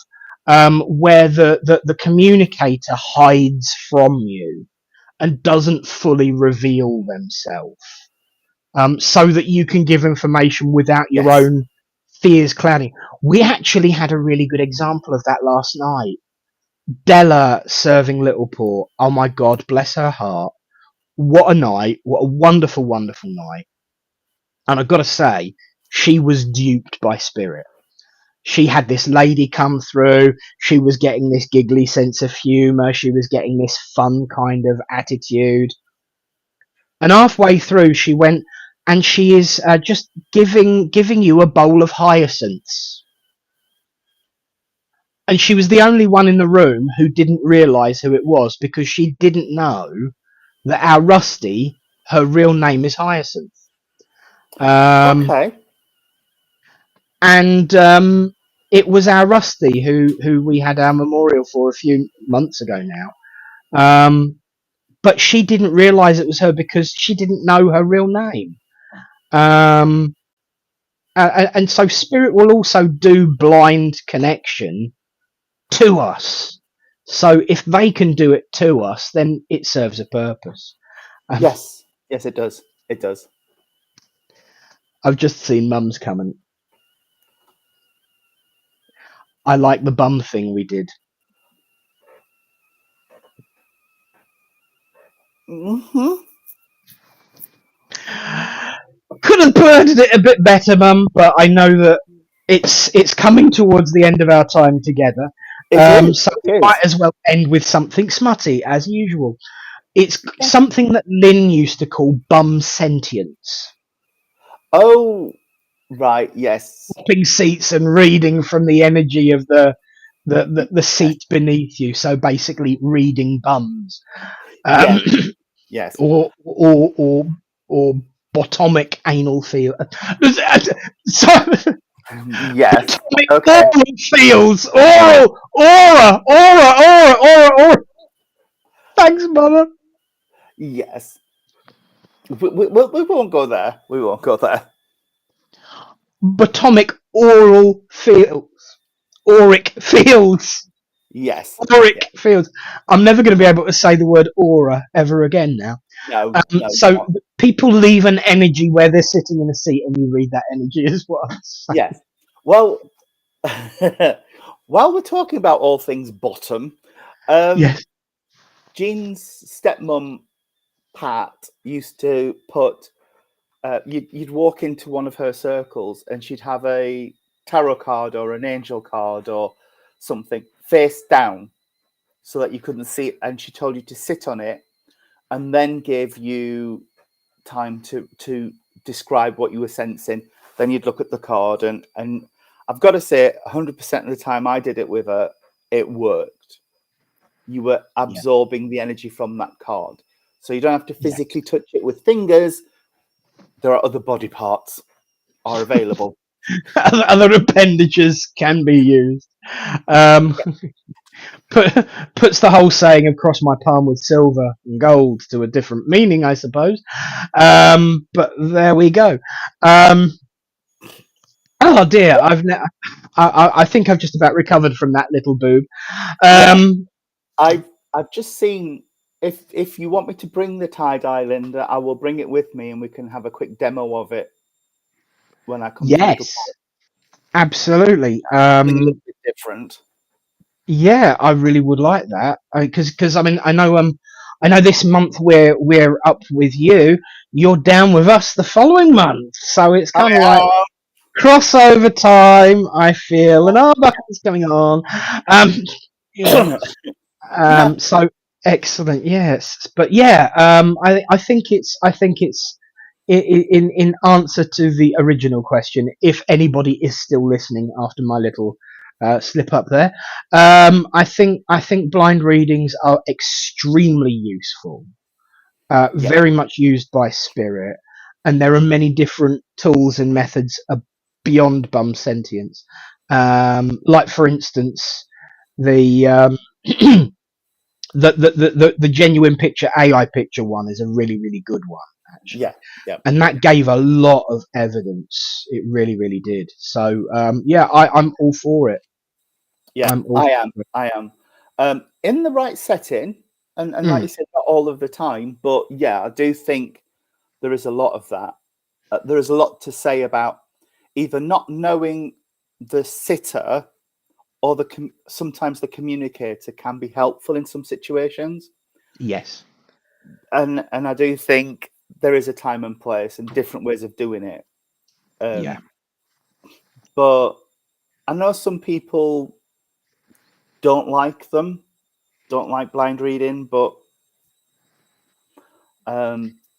Where the communicator hides from you and doesn't fully reveal themselves, so that you can give information without your own fears clouding. We actually had a really good example of that last night. Della serving Little Port. Oh my God, bless her heart. What a night. What a wonderful, wonderful night. And I've got to say, she was duped by spirit. She had this lady come through. She was getting this giggly sense of humour. She was getting this fun kind of attitude. And halfway through, she went, and she is just giving you a bowl of hyacinths. And she was the only one in the room who didn't realise who it was, because she didn't know that our Rusty, her real name is Hyacinth. Okay. And it was our Rusty who we had our memorial for a few months ago now. But she didn't realise it was her because she didn't know her real name. And so spirit will also do blind connection to us. So if they can do it to us, then it serves a purpose. Yes, it does. It does. I've just seen Mum's coming. I like the bum thing we did. Could have birded it a bit better, Mum, but I know that it's coming towards the end of our time together. So we might as well end with something smutty, as usual. It's something that Lynn used to call bum sentience. Oh, right, yes. Swapping seats and reading from the energy of the seat beneath you. So basically, reading bums. Yes. Or bottomic anal feel. So Yes. Atomic Okay. aural fields. Aural. Aura. Aura. Aura. Aura. Aura. Thanks, mother. Yes. We won't go there. We won't go there. Atomic aural fields. Auric fields. Yes. Auric Yeah. fields. I'm never going to be able to say the word aura ever again now. No. No. So people leave an energy where they're sitting in a seat, and you read that energy as well. Yes. Well, while we're talking about all things bottom, Yes. Jean's stepmom Pat used to put. You'd walk into one of her circles, and she'd have a tarot card or an angel card or something face down, so that you couldn't see it. And she told you to sit on it, and then gave you time to describe what you were sensing. Then you'd look at the card, and I've got to say, 100% of the time I did it with her, it worked. You were Yeah. absorbing the energy from that card, so you don't have to Yes. physically touch it with fingers. There are other body parts are available. Other appendages can be used. Um, puts the whole saying of "cross my palm with silver and gold" to a different meaning, I suppose. But there we go. Oh dear, I think I've just about recovered from that little boob. Yeah, Um, I've just seen. If you want me to bring the tie-dye, Linda, I will bring it with me, and we can have a quick demo of it when I come to Little yes, Port. absolutely. Something a little bit different. Yeah, I really would like that because I mean I know this month we're up with you. You're down with us the following month, so it's kind of like I crossover time. I feel and buckets coming on. Um, yeah. am. Yeah, So excellent. Yes, but yeah. I think it's in answer to the original question, if anybody is still listening after my little slip up there, I think blind readings are extremely useful, yeah, very much used by spirit, and there are many different tools and methods beyond bum sentience. Like for instance, the the genuine picture AI picture one is a really good one actually, yeah, yeah, and that gave a lot of evidence. It really did. So yeah, I'm all for it. yeah. I'm all I am. for it. I am. In the right setting, and like you Mm, said, not all of the time, but yeah, I do think there is a lot of that. There is a lot to say about either not knowing the sitter or sometimes the communicator can be helpful in some situations, yes. and I do think there is a time and place and different ways of doing it. Yeah. Um, but I know some people don't like them, don't like blind reading, but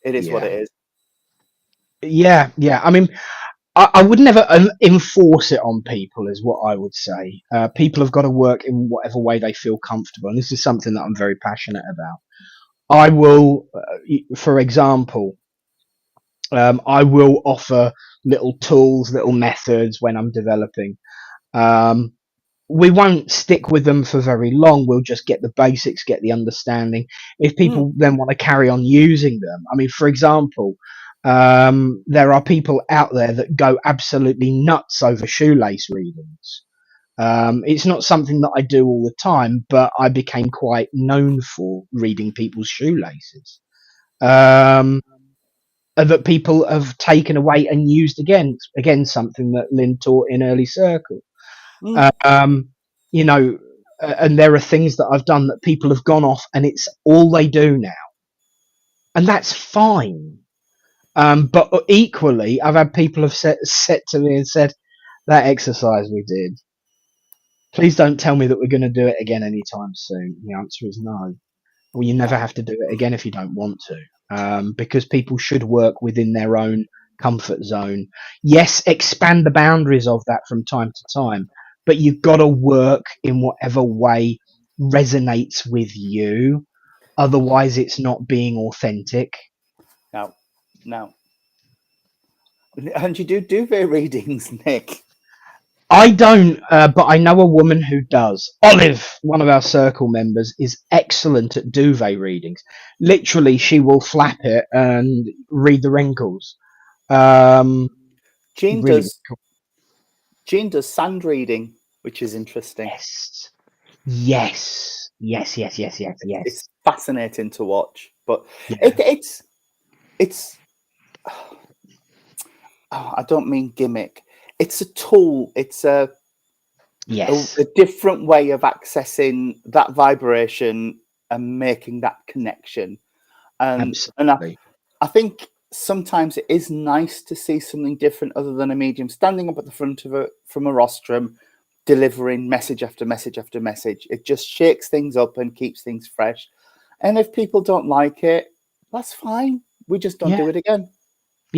it is what Yeah. it is. Yeah. I mean, I would never enforce it on people, is what I would say. People have got to work in whatever way they feel comfortable, and this is something that I'm very passionate about. I will, for example, I will offer little tools, little methods when I'm developing. Um, we won't stick with them for very long. We'll just get the basics, get the understanding. If Mm, people then want to carry on using them, I mean, for example, there are people out there that go absolutely nuts over shoelace readings. It's not something that I do all the time, but I became quite known for reading people's shoelaces. Um, that people have taken away and used again. Again, something that Lynn taught in early circle. mm, Um, you know, and there are things that I've done that people have gone off, and it's all they do now, and that's fine. But equally, I've had people have said to me and said that exercise we did. Please don't tell me that we're going to do it again anytime soon. The answer is no. Well, you never no. have to do it again if you don't want to, because people should work within their own comfort zone. Yes, expand the boundaries of that from time to time, but you've got to work in whatever way resonates with you. Otherwise, it's not being authentic. No. And you do duvet readings, Nick. I don't, but I know a woman who does. Olive, one of our circle members, is excellent at duvet readings. Literally, she will flap it and read the wrinkles. Um, Jean really, really does cool. Jean does sand reading, which is interesting. Yes, yes, yes, yes, yes, yes, It's yes. fascinating to watch, but Yeah, it's I don't mean gimmick. It's a tool. It's a yes, different way of accessing that vibration and making that connection. And absolutely. I think sometimes it is nice to see something different other than a medium standing up at the front of from a rostrum, delivering message after message after message. It just shakes things up and keeps things fresh. And if people don't like it, that's fine. We just don't Yeah. do it again.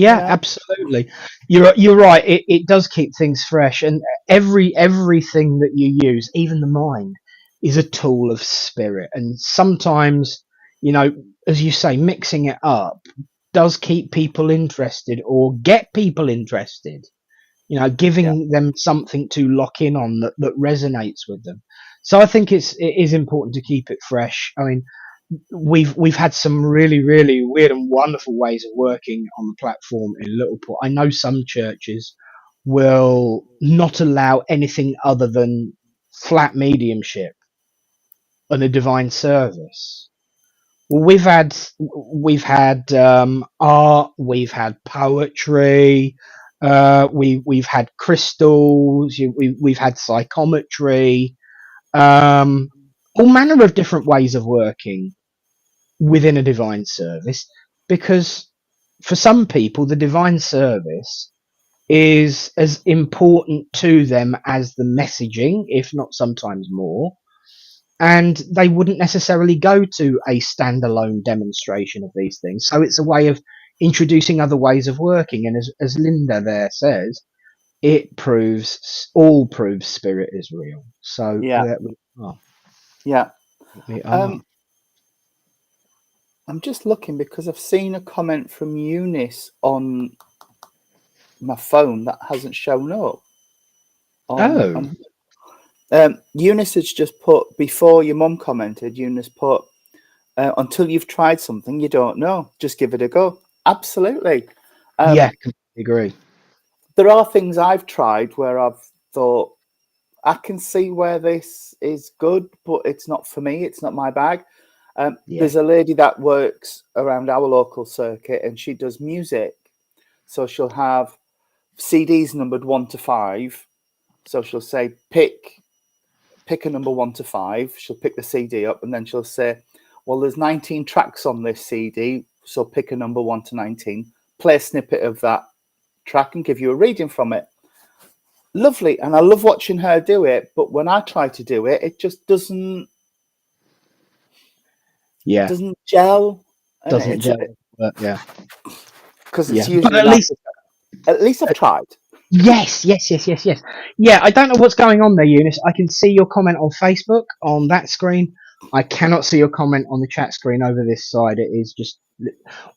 You Yeah, know? absolutely. You're right. It does keep things fresh, and everything that you use, even the mind, is a tool of spirit. And sometimes, you know, as you say, mixing it up does keep people interested or get people interested. You know, Yeah. giving them something to lock in on that resonates with them. So I think it is important to keep it fresh. I mean, we've had some really weird and wonderful ways of working on the platform in Littleport. I know some churches will not allow anything other than flat mediumship and a divine service. Well, we've had art, we've had poetry, we've had crystals, we've had psychometry, um, all manner of different ways of working within a divine service, because for some people the divine service is as important to them as the messaging, if not sometimes more, and they wouldn't necessarily go to a standalone demonstration of these things. So it's a way of introducing other ways of working, and as Linda there says, it proves spirit is real. So Yeah. there we are. Yeah. We are. Um, I'm just looking because I've seen a comment from Eunice on my phone that hasn't shown up Oh, on Eunice has just put before your mum commented. Eunice put until you've tried something, you don't know. Just give it a go. Absolutely. yeah, Um, completely agree. there are things I've tried where I've thought I can see where this is good, but it's not for me. It's not my bag. Yeah, There's a lady that works around our local circuit, and she does music. So she'll have CDs numbered 1 to 5. So she'll say pick a number 1 to 5. She'll pick the CD up, and then she'll say, well, there's 19 tracks on this CD, so pick a number 1 to 19. Play a snippet of that track and give you a reading from it. Lovely, and I love watching her do it. But when I try to do it, it just yeah, doesn't gel, and doesn't it's a gel. bit But yeah, because yeah. it's But usually at not. least, At least I've tried. yes. Yeah, I don't know what's going on there, Eunice. I can see your comment on Facebook on that screen. I cannot see your comment on the chat screen over this side. It is just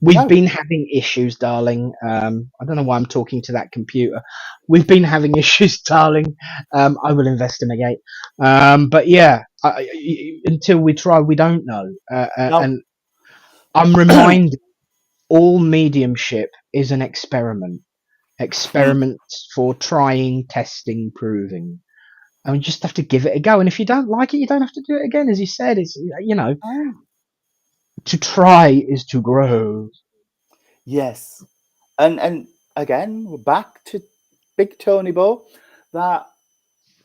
we've No, been having issues, darling. I don't know why I'm talking to that computer. We've been having issues, darling. I will investigate. But yeah, until we try, we don't know. no. And I'm reminded all mediumship is an experiment. Mm. Experiments for trying, testing, proving. And we just have to give it a go. And if you don't like it, you don't have to do it again. As you said, it's, you know, Oh, to try is to grow. yes, and again, we're back to Big Tony Bow. That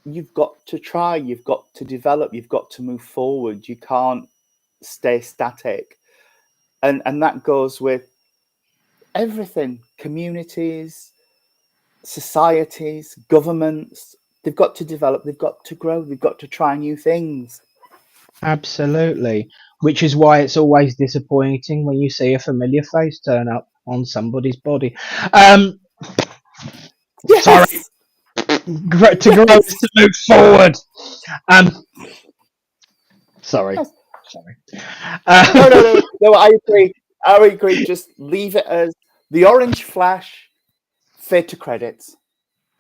you've got to try, you've got to develop, you've got to move forward. You can't stay static, and that goes with everything: communities, societies, governments. They've got to develop, they've got to grow, they've got to try new things. Absolutely. Which is why it's always disappointing when you see a familiar face turn up on somebody's body. Um, sorry, Yes, to grow is yes, to move forward. Um, sorry, yes. sorry. No, no, Um, no, no. I agree. I agree. Just leave it as the orange flash. Fade to credits.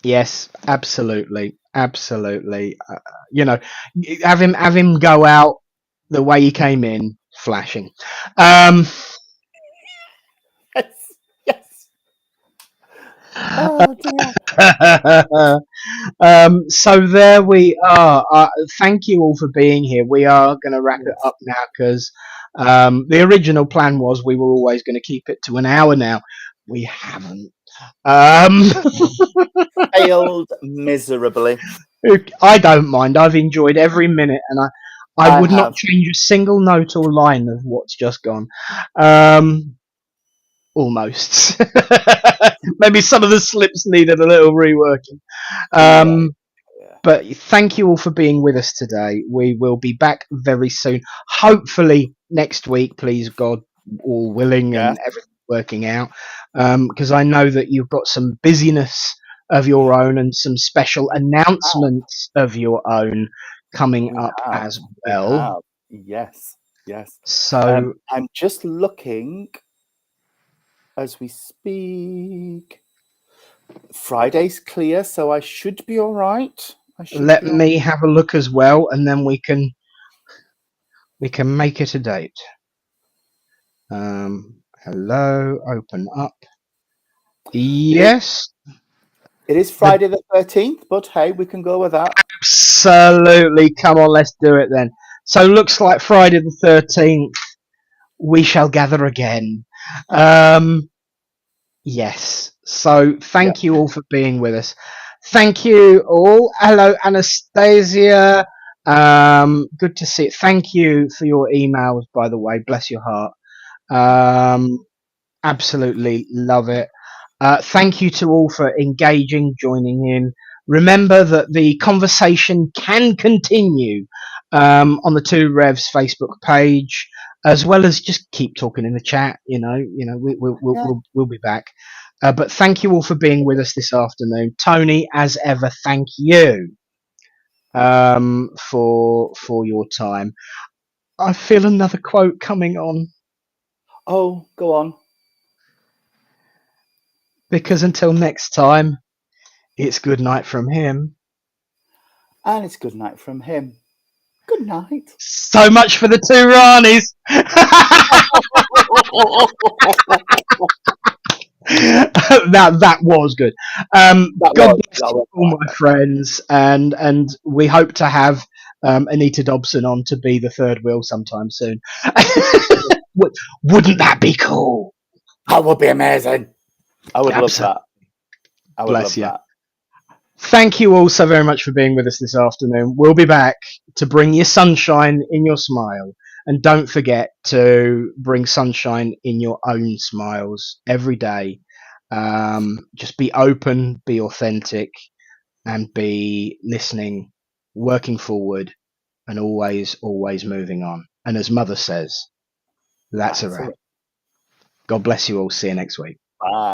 Yes, absolutely, absolutely. You know, have him go out the way he came in, flashing. Um, Yes, yes. Oh dear. so there we are. Thank you all for being here. We are going to wrap it Yes. up now because the original plan was we were always going to keep it to an hour. Now we haven't. Um, Failed miserably. I don't mind. I've enjoyed every minute, and I I would not have. change a single note or line of what's just gone. Um, almost. Maybe some of the slips needed a little reworking. Yeah, Um, yeah. but thank you all for being with us today. We will be back very soon. Hopefully next week, please God, all willing Yeah. and everything working out. Because I know that you've got some busyness of your own and some special announcements of your own coming We up have. as We well. have. Yes. Yes. So I'm just looking as we speak. Friday's clear, so I should be all right. I should let be all me have a look as well, and then we can make it a date. Hello, open up. It, Yes, it is the Friday the 13th, but hey, we can go with that. absolutely. Come on, let's do it then. So looks like Friday the 13th. We shall gather again. Um, yes. So Yeah. thank you all for being with us. Thank you all. Hello, Anastasia. Good to see it. Thank you for your emails, by the way. Bless your heart. Um, absolutely love it. Thank you to all for engaging, joining in. Remember that the conversation can continue on the Two Revs Facebook page, as well as just keep talking in the chat. Yeah. We'll be back. But thank you all for being with us this afternoon. Tony, as ever, thank you for your time. I feel another quote coming on Oh, go on. because until next time, it's good night from him. And it's good night from him. Good night. So much for the two Ranis. That was good. God bless That you was all, my quite friends, and we hope to have Anita Dobson on to be the third wheel sometime soon. nice. Wouldn't that be cool? That would be amazing. I would love Absolutely. that. I would Bless love you. that. Thank you all so very much for being with us this afternoon. We'll be back to bring you sunshine in your smile. And don't forget to bring sunshine in your own smiles every day. Just be open, be authentic, and be listening, working forward, and always, always moving on. And as Mother says, that's a That's wrap. it. God bless you all. See you next week. Bye.